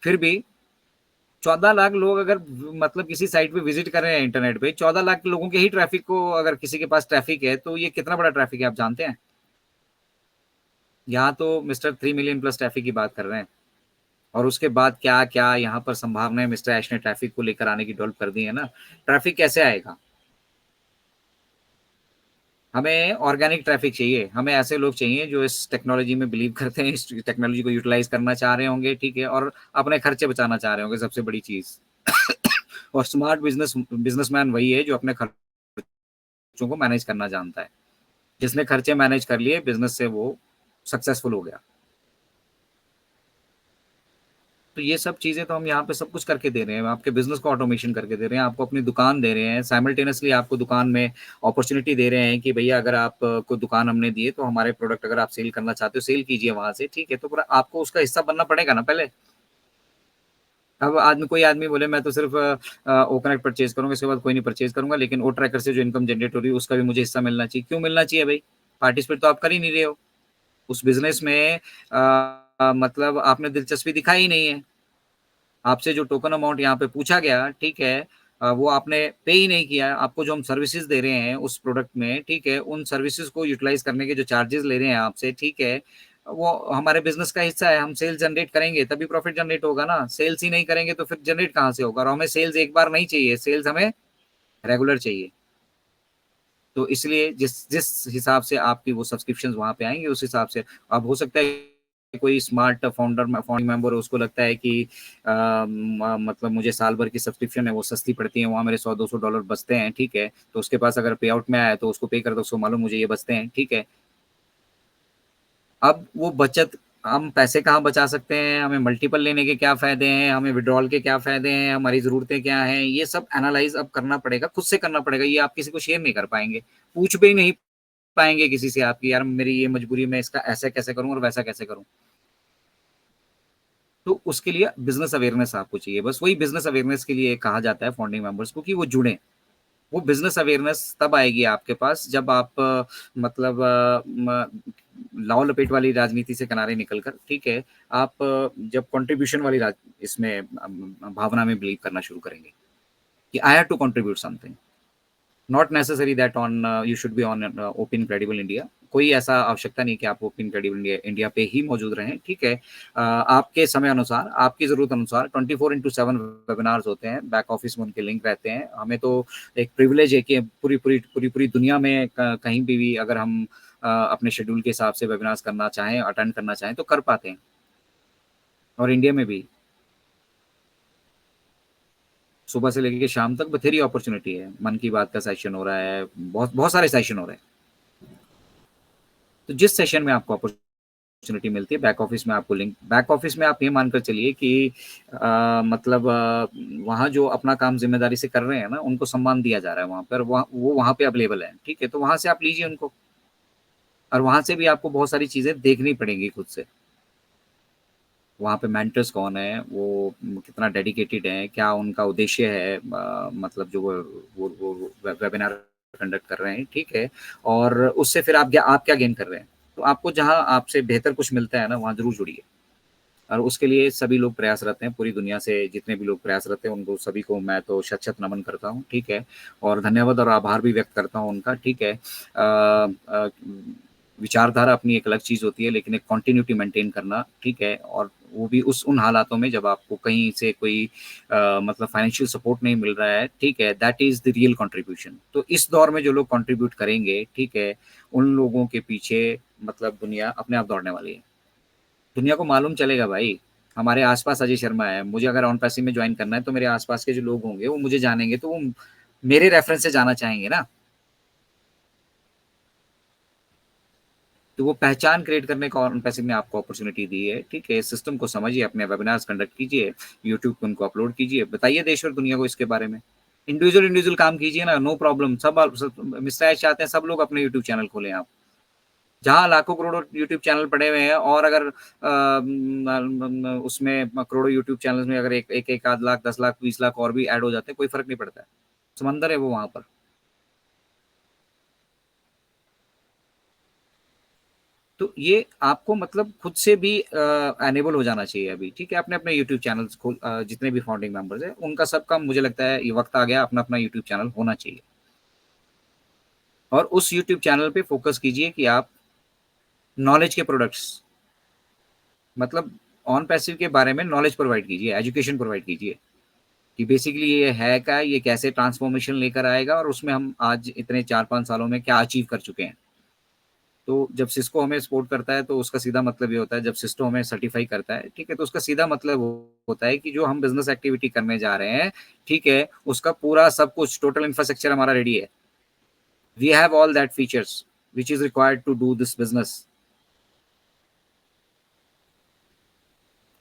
फिर भी 14 लाख लोग अगर मतलब किसी साइट पे विजिट कर रहे हैं इंटरनेट पे, 14 लाख लोगों के ही ट्रैफिक को, अगर किसी के पास ट्रैफिक है तो ये कितना बड़ा ट्रैफिक है आप जानते हैं? यहाँ तो मिस्टर 3 मिलियन प्लस ट्रैफिक की बात कर रहे हैं। और उसके बाद क्या क्या यहाँ पर संभावनाएं मिस्टर ऐश ने ट्रैफिक को लेकर आने की डेवलप कर दी है ना। ट्रैफिक कैसे आएगा? हमें ऑर्गेनिक ट्रैफिक चाहिए, हमें ऐसे लोग चाहिए जो इस टेक्नोलॉजी में बिलीव करते हैं, इस टेक्नोलॉजी को यूटिलाइज करना चाह रहे होंगे, ठीक है, और अपने खर्चे बचाना चाह रहे होंगे, सबसे बड़ी चीज। और स्मार्ट बिजनेसमैन वही है जो अपने खर्चों को मैनेज करना जानता है। जिसने खर्चे मैनेज कर लिए, बिजनेस से वो सक्सेसफुल हो गया। तो ये सब चीजें तो हम यहाँ पे सब कुछ करके दे रहे हैं, आपके बिजनेस को ऑटोमेशन करके दे रहे हैं, आपको अपनी दुकान दे रहे हैं, साइमल्टेनियसली आपको दुकान में अपॉर्चुनिटी दे रहे हैं कि भैया अगर आपको दुकान हमने दी है तो हमारे प्रोडक्ट अगर आप सेल करना चाहते हो, सेल कीजिए वहां से, ठीक है। तो पूरा आपको उसका हिस्सा बनना पड़ेगा ना पहले। अब आदमी, कोई आदमी बोले मैं तो सिर्फ ओ कनेक्ट परचेज करूंगा, इसके बाद कोई नहीं परचेज करूंगा, लेकिन ओ ट्रैकर से जो इनकम जनरेट हो रही है उसका भी मुझे हिस्सा मिलना चाहिए। क्यों मिलना चाहिए भाई? पार्टिसिपेट तो आप कर ही नहीं रहे हो उस बिजनेस में। मतलब आपने दिलचस्पी दिखाई ही नहीं है। आपसे जो टोकन अमाउंट यहाँ पे पूछा गया, ठीक है, वो आपने पे ही नहीं किया। आपको जो हम सर्विसेज दे रहे हैं उस प्रोडक्ट में, ठीक है, उन सर्विसेज को यूटिलाइज करने के जो चार्जेस ले रहे हैं आपसे, ठीक है, वो हमारे बिजनेस का हिस्सा है। हम सेल्स जनरेट करेंगे तभी प्रॉफिट जनरेट होगा ना, सेल्स ही नहीं करेंगे तो फिर जनरेट कहाँ से होगा? और हमें सेल्स एक बार नहीं चाहिए, सेल्स हमें रेगुलर चाहिए। तो इसलिए जिस जिस हिसाब से आपकी वो सब्सक्रिप्शन वहां पे आएंगे, उस हिसाब से अब हो सकता है कोई स्मार्ट फाउंडिंग मेंबर उसको लगता है कि मतलब मुझे साल भर की सब्सक्रिप्शन है वो सस्ती पड़ती है, वहां मेरे 100-200 डॉलर बचते हैं, ठीक है, तो उसके पास अगर पे आउट में आया तो उसको पे कर दो, उसको मालूम मुझे ये बचते हैं, ठीक है। अब वो बचत, हम पैसे कहाँ बचा सकते हैं, हमें मल्टीपल लेने के क्या फायदे हैं, हमें विड्रॉल के क्या फायदे हैं, हमारी जरूरतें क्या हैं, ये सब एनालाइज अब करना पड़ेगा, खुद से करना पड़ेगा। ये आप किसी को शेयर नहीं कर पाएंगे, पूछ भी नहीं पाएंगे किसी से आपकी, यार मेरी ये मजबूरी, मैं इसका ऐसा कैसे करूं और वैसा कैसे करूं। तो उसके लिए बिजनेस अवेयरनेस आपको चाहिए, बस वही बिजनेस अवेयरनेस के लिए कहा जाता है फाउंडिंग मेंबर्स को कि वो जुड़ें। वो बिजनेस अवेयरनेस तब आएगी आपके पास जब आप मतलब लाव लपेट वाली राजनीति से किनारे निकलकर, ठीक है, आप जब कंट्रीब्यूशन वाली इसमें भावना में बिलीव करना शुरू करेंगे कि I have to contribute something, not necessary that on you should be on open credible India. कोई ऐसा आवश्यकता नहीं कि आप ओपन क्रेडिबल इंडिया पे ही मौजूद रहें, ठीक है। आपके समय अनुसार, आपकी जरूरत अनुसार 24/7 वेबिनार्स होते हैं, बैक ऑफिस में उनके लिंक रहते हैं। हमें तो एक प्रिविलेज है कि पूरी दुनिया में कहीं भी अगर हम अपने शेड्यूल के हिसाब से वेबिनार्स करना चाहें, अटेंड करना चाहें तो कर पाते हैं, और इंडिया में भी सुबह से लेकर शाम तक बथेरी अपॉर्चुनिटी है। मन की बात का सेशन हो रहा है, बहुत बहुत सारे सेशन हो रहे हैं। तो जिस सेशन में आपको अपॉर्चुनिटी मिलती है, बैक ऑफिस में आपको लिंक, बैक ऑफिस में आप ये मानकर चलिए कि मतलब वहाँ जो अपना काम जिम्मेदारी से कर रहे हैं ना, उनको सम्मान दिया जा रहा है वहाँ पर, वो वहाँ पे अवेलेबल है, ठीक है। तो वहाँ से आप लीजिए उनको, और वहाँ से भी आपको बहुत सारी चीजें देखनी पड़ेंगी खुद से। वहाँ पे मेंटर्स कौन है, वो कितना डेडिकेटेड है, क्या उनका उद्देश्य है, मतलब जो वो वेबिनार कंडक्ट कर रहे हैं, ठीक है। और उससे फिर आप क्या गेन कर रहे हैं। तो आपको जहाँ आपसे बेहतर कुछ मिलता है ना, वहाँ जरूर जुड़िए। और उसके लिए सभी लोग प्रयासरत हैं, पूरी दुनिया से जितने भी लोग प्रयासरत हैं उनको सभी को मैं तो शत शत नमन करता हूँ, ठीक है। और धन्यवाद और आभार भी व्यक्त करता हूँ उनका, ठीक है। विचारधारा अपनी एक अलग चीज होती है, लेकिन एक कॉन्टिन्यूटी मेंटेन करना, ठीक है। और वो भी उन हालातों में जब आपको कहीं से कोई मतलब फाइनेंशियल सपोर्ट नहीं मिल रहा है, ठीक है, that is the real contribution. तो इस दौर में जो लोग कंट्रीब्यूट करेंगे, ठीक है, उन लोगों के पीछे मतलब दुनिया अपने आप दौड़ने वाली है। दुनिया को मालूम चलेगा भाई, हमारे आसपास अजय शर्मा है, मुझे अगर ऑन पैसिव में ज्वाइन करना है तो मेरे आसपास के जो लोग होंगे वो मुझे जानेंगे, तो वो मेरे रेफरेंस से जाना चाहेंगे ना। तो वो पहचान क्रिएट करने का ऑन पैसिव में आपको अपॉर्चुनिटी दी है, ठीक है। सिस्टम को समझिए, अपने वेबिनार्स कंडक्ट कीजिए, यूट्यूब पे उनको अपलोड कीजिए, बताइए देश और दुनिया को इसके बारे में। इंडिविजुअल काम कीजिए ना, नो प्रॉब्लम। सब मिस्टर एच चाहते हैं सब लोग अपने यूट्यूब चैनल खोलें आप, जहाँ लाखों करोड़ों यूट्यूब चैनल पड़े हुए हैं। और अगर उसमें करोड़ों यूट्यूब चैनल में अगर एक आध लाख, 10 लाख, 20 लाख और भी ऐड हो जाते हैं, कोई फर्क नहीं पड़ता है। समंदर है वो वहां पर। तो ये आपको मतलब खुद से भी एनेबल हो जाना चाहिए अभी, ठीक है। अपने अपने यूट्यूब चैनल्स खोल, जितने भी फाउंडिंग मेंबर्स हैं उनका सबका मुझे लगता है ये वक्त आ गया, अपना अपना यूट्यूब चैनल होना चाहिए। और उस यूट्यूब चैनल पे फोकस कीजिए कि आप नॉलेज के प्रोडक्ट्स, मतलब ऑन पैसिव के बारे में नॉलेज प्रोवाइड कीजिए, एजुकेशन प्रोवाइड कीजिए कि बेसिकली ये है क्या, ये कैसे ट्रांसफॉर्मेशन लेकर आएगा, और उसमें हम आज इतने 4-5 सालों में क्या अचीव कर चुके हैं। तो जब सिस्को हमें सपोर्ट करता है तो उसका सीधा मतलब ये होता है, जब सिस्टो हमें सर्टिफाई करता है, ठीक है, तो उसका सीधा मतलब होता है कि जो हम बिजनेस एक्टिविटी करने जा रहे हैं, ठीक है, उसका पूरा सब कुछ टोटल इंफ्रास्ट्रक्चर हमारा रेडी है। We have all that features which is required to do this business,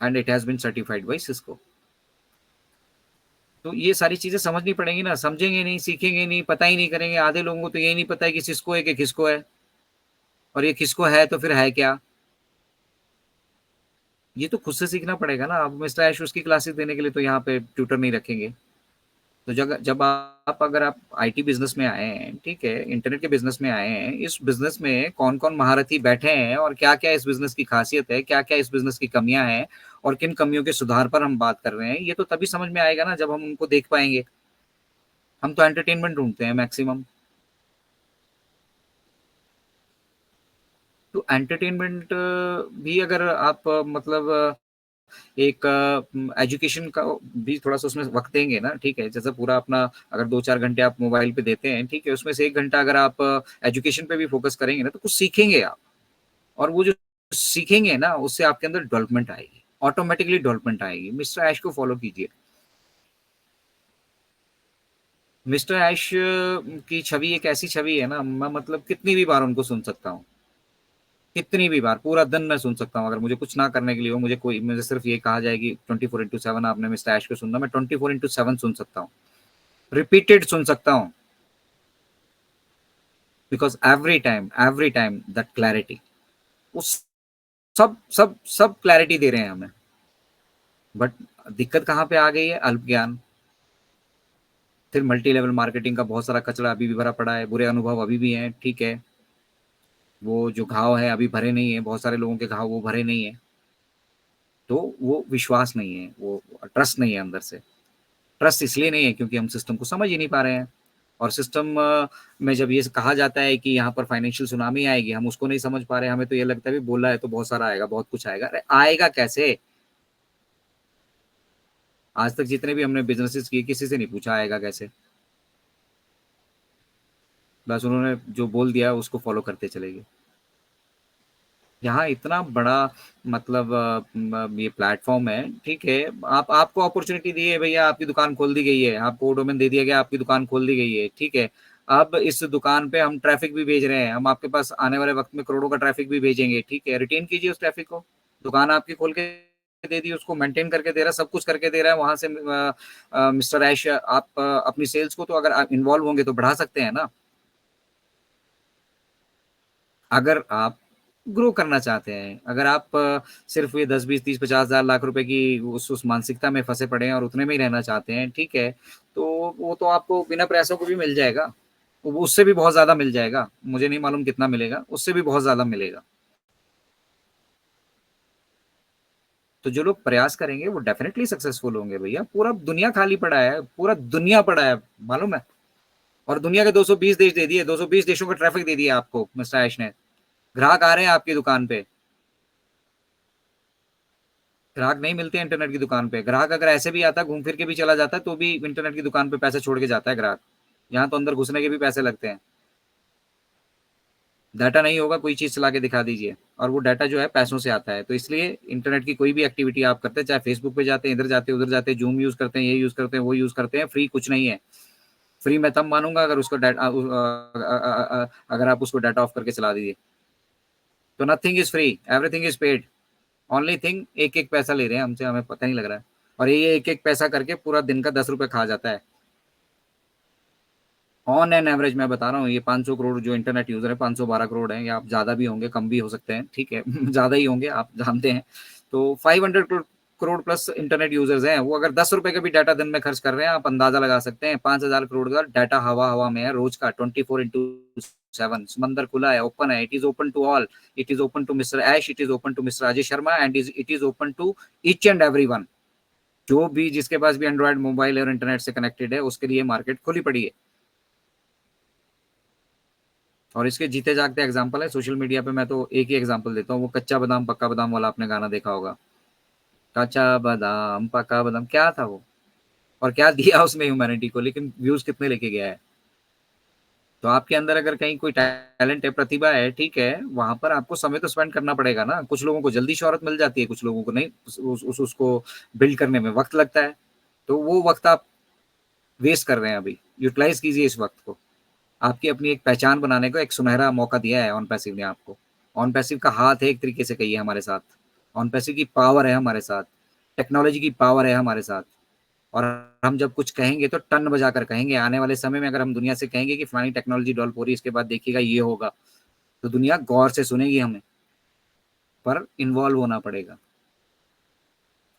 and it has been certified by Cisco. तो ये सारी चीजें समझनी पड़ेंगी ना, समझेंगे नहीं, सीखेंगे नहीं, पता ही नहीं करेंगे। आधे लोगों को तो यही नहीं पता है कि सिस्को है कि किसको है, और ये किसको है तो फिर है क्या। ये तो खुद से सीखना पड़ेगा ना। अब मिस्टर ऐश उसकी क्लासेस देने के लिए तो यहाँ पे ट्यूटर नहीं रखेंगे। तो जब जब आप अगर आप आईटी बिजनेस में आए हैं, ठीक है, इंटरनेट के बिजनेस में आए हैं, इस बिजनेस में कौन कौन महारथी बैठे हैं, और क्या क्या इस बिजनेस की खासियत है, क्या क्या इस बिजनेस की कमियां हैं, और किन कमियों के सुधार पर हम बात कर रहे हैं, ये तो तभी समझ में आएगा ना जब हम उनको देख पाएंगे। हम तो एंटरटेनमेंट ढूंढते हैं मैक्सिमम। तो एंटरटेनमेंट भी अगर आप मतलब एक एजुकेशन का भी थोड़ा सा उसमें वक्त देंगे ना, ठीक है, जैसे पूरा अपना अगर 2-4 घंटे आप मोबाइल पे देते हैं, ठीक है, उसमें से 1 घंटा अगर आप एजुकेशन पे भी फोकस करेंगे ना, तो कुछ सीखेंगे आप। और वो जो सीखेंगे ना, उससे आपके अंदर डेवलपमेंट आएगी, ऑटोमेटिकली डेवलपमेंट आएगी। मिस्टर ऐश को फॉलो कीजिए। मिस्टर ऐश की छवि एक ऐसी छवि है ना, मैं मतलब कितनी भी बार उनको सुन सकता हूँ, कितनी भी बार, पूरा दिन मैं सुन सकता हूँ। अगर मुझे कुछ ना करने के लिए हो, मुझे सिर्फ ये कहा जाए कि 24/7 आपने मिस्टर ऐश को सुनना, मैं 24/7 सुन सकता हूँ, रिपीटेड सुन सकता हूँ। Because every time that clarity, उस सब सब सब क्लैरिटी दे रहे हैं हमें। बट दिक्कत कहाँ पे आ गई है? अल्प ज्ञान। फिर मल्टी लेवल मार्केटिंग का बहुत सारा कचरा अभी भी भरा पड़ा है, बुरे अनुभव अभी भी हैं, ठीक है। वो जो घाव है अभी भरे नहीं है, बहुत सारे लोगों के घाव वो भरे नहीं है। तो वो विश्वास नहीं है, वो ट्रस्ट नहीं है अंदर से। ट्रस्ट इसलिए नहीं है क्योंकि हम सिस्टम को समझ ही नहीं पा रहे हैं। और सिस्टम में जब ये कहा जाता है कि यहाँ पर फाइनेंशियल सुनामी आएगी, हम उसको नहीं समझ पा रहे हैं। हमें तो ये लगता है भी बोला है तो बहुत सारा आएगा, बहुत कुछ आएगा। अरे आएगा कैसे? आज तक जितने भी हमने बिजनेसेस किए, किसी से नहीं पूछा आएगा कैसे। बस उन्होंने जो बोल दिया उसको फॉलो करते चले गए। यहाँ इतना बड़ा मतलब ये प्लेटफॉर्म है, ठीक है। आप आपको अपॉर्चुनिटी दी है भैया, आपकी दुकान खोल दी गई है, आपको डोमेन दे दिया गया, आपकी दुकान खोल दी गई है, ठीक है। अब इस दुकान पे हम ट्रैफिक भी भेज रहे हैं, हम आपके पास आने वाले वक्त में करोड़ों का ट्रैफिक भी भेजेंगे, ठीक है। रिटेन कीजिए उस ट्रैफिक को। दुकान आपकी खोल के दे दी, उसको मेंटेन करके दे रहा है, सब कुछ करके दे रहा है। वहां से मिस्टर ऐश, आप अपनी सेल्स को तो अगर आप इन्वॉल्व होंगे तो बढ़ा सकते हैं ना। अगर आप ग्रो करना चाहते हैं, अगर आप सिर्फ ये 10 20 30 50 हज़ार लाख रुपए की उस मानसिकता में फंसे पड़े हैं और उतने में ही रहना चाहते हैं, ठीक है। तो वो तो आपको बिना प्रयासों को भी मिल जाएगा। वो उससे भी बहुत ज्यादा मिल जाएगा, मुझे नहीं मालूम कितना मिलेगा, उससे भी बहुत ज्यादा मिलेगा। तो जो लोग प्रयास करेंगे वो डेफिनेटली सक्सेसफुल होंगे भैया। पूरा दुनिया खाली पड़ा है, पूरा दुनिया पड़ा है, मालूम है। और दुनिया के 220 देश दे दिए, 220 देशों का ट्रैफिक दे दिया आपको मिस्टर ऐश ने। ग्राहक आ रहे हैं आपकी दुकान पे। ग्राहक नहीं मिलते हैं इंटरनेट की दुकान पे। ग्राहक अगर ऐसे भी आता, घूम फिर के भी चला जाता है, तो भी इंटरनेट की दुकान पे पैसे छोड़ के जाता है ग्राहक। यहाँ तो अंदर घुसने के भी पैसे लगते हैं। डाटा नहीं होगा, कोई चीज चला के दिखा दीजिए, और वो डाटा जो है पैसों से आता है। तो इसलिए इंटरनेट की कोई भी एक्टिविटी आप करते हैं, चाहे फेसबुक पे जाते हैं, इधर जाते हैं, उधर जाते हैं, जूम यूज करते हैं, ये यूज करते हैं, वो यूज करते हैं, फ्री कुछ नहीं है। फ्री मैं तब मानूंगा अगर उसको डाटा, अगर आप उसको डाटा ऑफ करके चला दीजिए। तो nothing is free, everything is paid. Only thing, एक एक पैसा ले रहे हैं हमसे, हमें पता नहीं लग रहा है। और ये एक एक पैसा करके पूरा दिन का 10 रुपए खा जाता है। ऑन एन एवरेज मैं बता रहा हूँ, ये 500 करोड़ जो इंटरनेट यूजर है, 512 करोड़ हैं, या आप ज्यादा भी होंगे, कम भी हो सकते हैं, ठीक है। ज्यादा ही होंगे, आप जानते हैं। तो 500 करोड़ प्लस इंटरनेट यूजर्स हैं। वो अगर 10 रुपए का भी डाटा दिन में खर्च कर रहे हैं, आप अंदाजा लगा सकते हैं 5,000 करोड़ का डाटा हवा हवा में है रोज का, 24/7। समंदर खुला है, ओपन है, it is open to all. It is open to mister Ash, it is open to mister Ajay Sharma, and it is open to each and every one. जो भी, जिसके पास भी एंड्रॉइड मोबाइल और इंटरनेट से कनेक्टेड है, उसके लिए मार्केट खुली पड़ी है। और इसके जीते जागते एग्जाम्पल है सोशल मीडिया पे। मैं तो एक ही एग्जाम्पल देता हूँ, वो कच्चा बादाम पक्का बादाम वाला आपने गाना देखा होगा। कच्चा बादाम पक्का बादाम, क्या था वो? और क्या दिया उसने ह्यूमैनिटी को, लेकिन व्यूज कितने लेके गया है। तो आपके अंदर अगर कहीं कोई टैलेंट है, प्रतिभा है, ठीक है, वहां पर आपको समय तो स्पेंड करना पड़ेगा ना। कुछ लोगों को जल्दी शोहरत मिल जाती है, कुछ लोगों को नहीं, उसको बिल्ड करने में वक्त लगता है। तो वो वक्त आप वेस्ट कर रहे हैं अभी। यूटिलाइज कीजिए इस वक्त को। आपकी अपनी एक पहचान बनाने को एक सुनहरा मौका दिया है ऑन पैसिव ने आपको। ऑन पैसिव का हाथ है, एक तरीके से कहिए, हमारे साथ। ऑन पैसिव की पावर है हमारे साथ। टेक्नोलॉजी की पावर है हमारे साथ। और हम जब कुछ कहेंगे तो टन बजा कर कहेंगे। आने वाले समय में अगर हम दुनिया से कहेंगे कि फलानी टेक्नोलॉजी डेवलप हो रही है, इसके बाद देखिएगा ये होगा, तो दुनिया गौर से सुनेगी हमें। पर इन्वॉल्व होना पड़ेगा।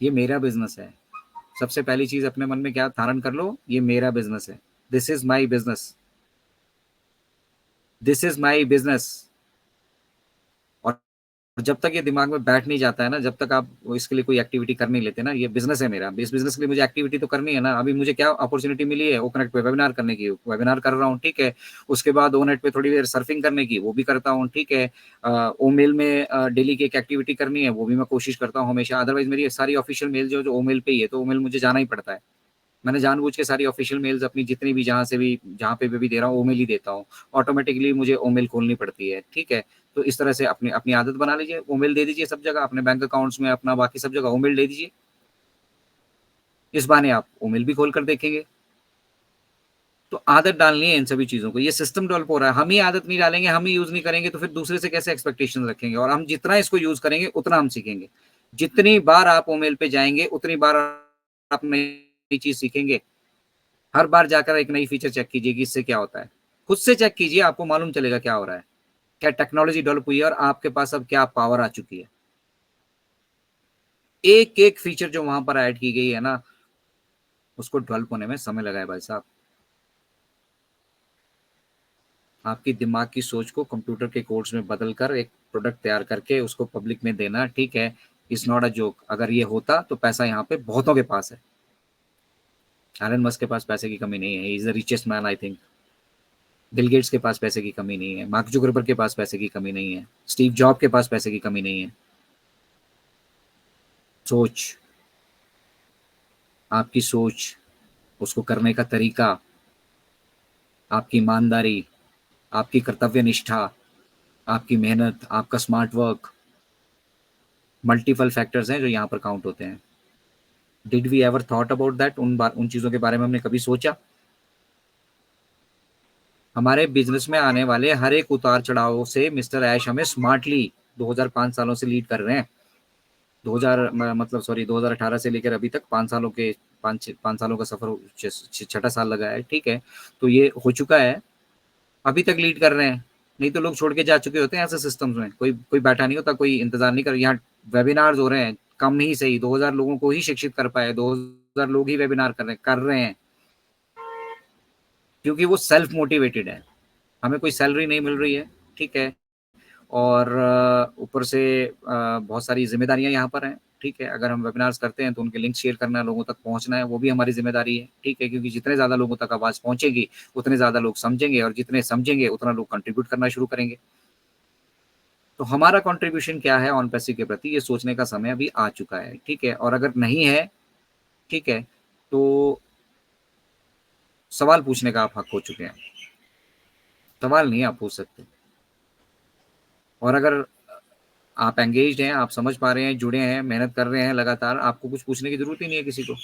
ये मेरा बिजनेस है। सबसे पहली चीज अपने मन में क्या धारण कर लो, ये मेरा बिजनेस है। This is my business. This is my business. और जब तक ये दिमाग में बैठ नहीं जाता है ना, जब तक आप इसके लिए कोई एक्टिविटी कर नहीं लेते ना, ये बिजनेस है मेरा, इस बिजनेस के लिए मुझे एक्टिविटी तो करनी है ना। अभी मुझे क्या अपॉर्चुनिटी मिली है, ओ कनेक्ट पे वेबिनार करने की, वेबिनार कर रहा हूँ, ठीक है। उसके बाद ओ नेट पे थोड़ी देर सर्फिंग करने की, वो भी करता हूँ, ठीक है। ओ मेल में डेली की एक एक्टिविटी करनी है, वो भी मैं कोशिश करता हूँ हमेशा। अदरवाइज मेरी सारी ऑफिशियल मेल जो ओ मेल पे ही है, तो ओ मेल मुझे जाना ही पड़ता है। मैंने जानबूझ के सारी ऑफिशियल मेल्स अपनी जितनी भी, जहाँ से भी, जहाँ पे भी दे रहा हूँ, ओ मेल ही देता हूँ। ऑटोमेटिकली मुझे ओ मेल खोलनी पड़ती है, ठीक है। तो इस तरह से अपनी अपनी आदत बना लीजिए, ओ मेल दे दीजिए सब जगह, अपने बैंक अकाउंट्स में, अपना बाकी सब जगह ओ मेल दे दीजिए। इस बहाने आप ओ मेल भी खोल कर देखेंगे। तो आदत डालनी है इन सभी चीजों को। ये सिस्टम डेवलप हो रहा है, हम ही आदत नहीं डालेंगे, हम ही यूज नहीं करेंगे, तो फिर दूसरे से कैसे एक्सपेक्टेशन रखेंगे। और हम जितना इसको यूज करेंगे उतना हम सीखेंगे। जितनी बार आप ओ मेल पे जाएंगे उतनी बार आप नई चीज सीखेंगे। हर बार जाकर एक नई फीचर चेक कीजिए कि इससे क्या होता है। खुद से चेक कीजिए, आपको मालूम चलेगा क्या हो रहा है। क्या टेक्नोलॉजी डेवलप हुई है और आपके पास अब क्या पावर आ चुकी है। एक एक फीचर जो वहां पर ऐड की गई है ना, उसको डेवलप होने में समय लगा है भाई साहब। आपकी दिमाग की सोच को कंप्यूटर के कोड्स में बदल कर एक प्रोडक्ट तैयार करके उसको पब्लिक में देना, ठीक है, इज नॉट अ जोक। अगर ये होता तो पैसा यहाँ पे बहुतों के पास है। एलन मस्क के पास पैसे की कमी नहीं है, is the richest man I think. Bill Gates के पास पैसे की कमी नहीं है, मार्क जुकरबर्ग के पास पैसे की कमी नहीं है, स्टीव जॉब के पास पैसे की कमी नहीं है। सोच, आपकी सोच, उसको करने का तरीका, आपकी ईमानदारी, आपकी कर्तव्य निष्ठा, आपकी मेहनत, आपका स्मार्ट वर्क, मल्टीपल फैक्टर्स हैं जो यहाँ पर काउंट होते हैं। Did we ever thought about that? उन चीजों के बारे में हमने कभी सोचा? हमारे बिजनेस में आने वाले हर एक उतार चढ़ाव से मिस्टर ऐश हमें स्मार्टली 2005 सालों से लीड कर रहे हैं। 2018 से लेकर अभी तक 5 सालों के 5 सालों का सफर, छठा साल लगा है, ठीक है। तो ये हो चुका है, अभी तक लीड कर रहे हैं। नहीं तो लोग छोड़ के जा चुके होते हैं ऐसे सिस्टम्स में, कोई कोई बैठा नहीं होता, कोई इंतजार नहीं कर। यहाँ वेबिनार्स हो रहे हैं, कम ही सही 2000 लोगों को ही शिक्षित कर पाए, 2000 लोग ही वेबिनार कर रहे हैं, क्योंकि वो सेल्फ मोटिवेटेड है। हमें कोई सैलरी नहीं मिल रही है, ठीक है, और ऊपर से बहुत सारी जिम्मेदारियां यहाँ पर हैं, ठीक है। अगर हम वेबिनार्स करते हैं तो उनके लिंक शेयर करना, लोगों तक पहुंचना है, वो भी हमारी जिम्मेदारी है, ठीक है, क्योंकि जितने ज्यादा लोगों तक आवाज पहुंचेगी उतने ज्यादा लोग समझेंगे, और जितने समझेंगे उतना लोग कंट्रीब्यूट करना शुरू करेंगे। तो हमारा कंट्रीब्यूशन क्या है ऑन पैसिव के प्रति, ये सोचने का समय अभी आ चुका है, ठीक है। और अगर नहीं है, ठीक है, तो सवाल पूछने का आप हक हो चुके हैं। सवाल नहीं आप पूछ सकते। और अगर आप एंगेज्ड हैं, आप समझ पा रहे हैं, जुड़े हैं, मेहनत कर रहे हैं लगातार, आपको कुछ पूछने की जरूरत ही नहीं है किसी को।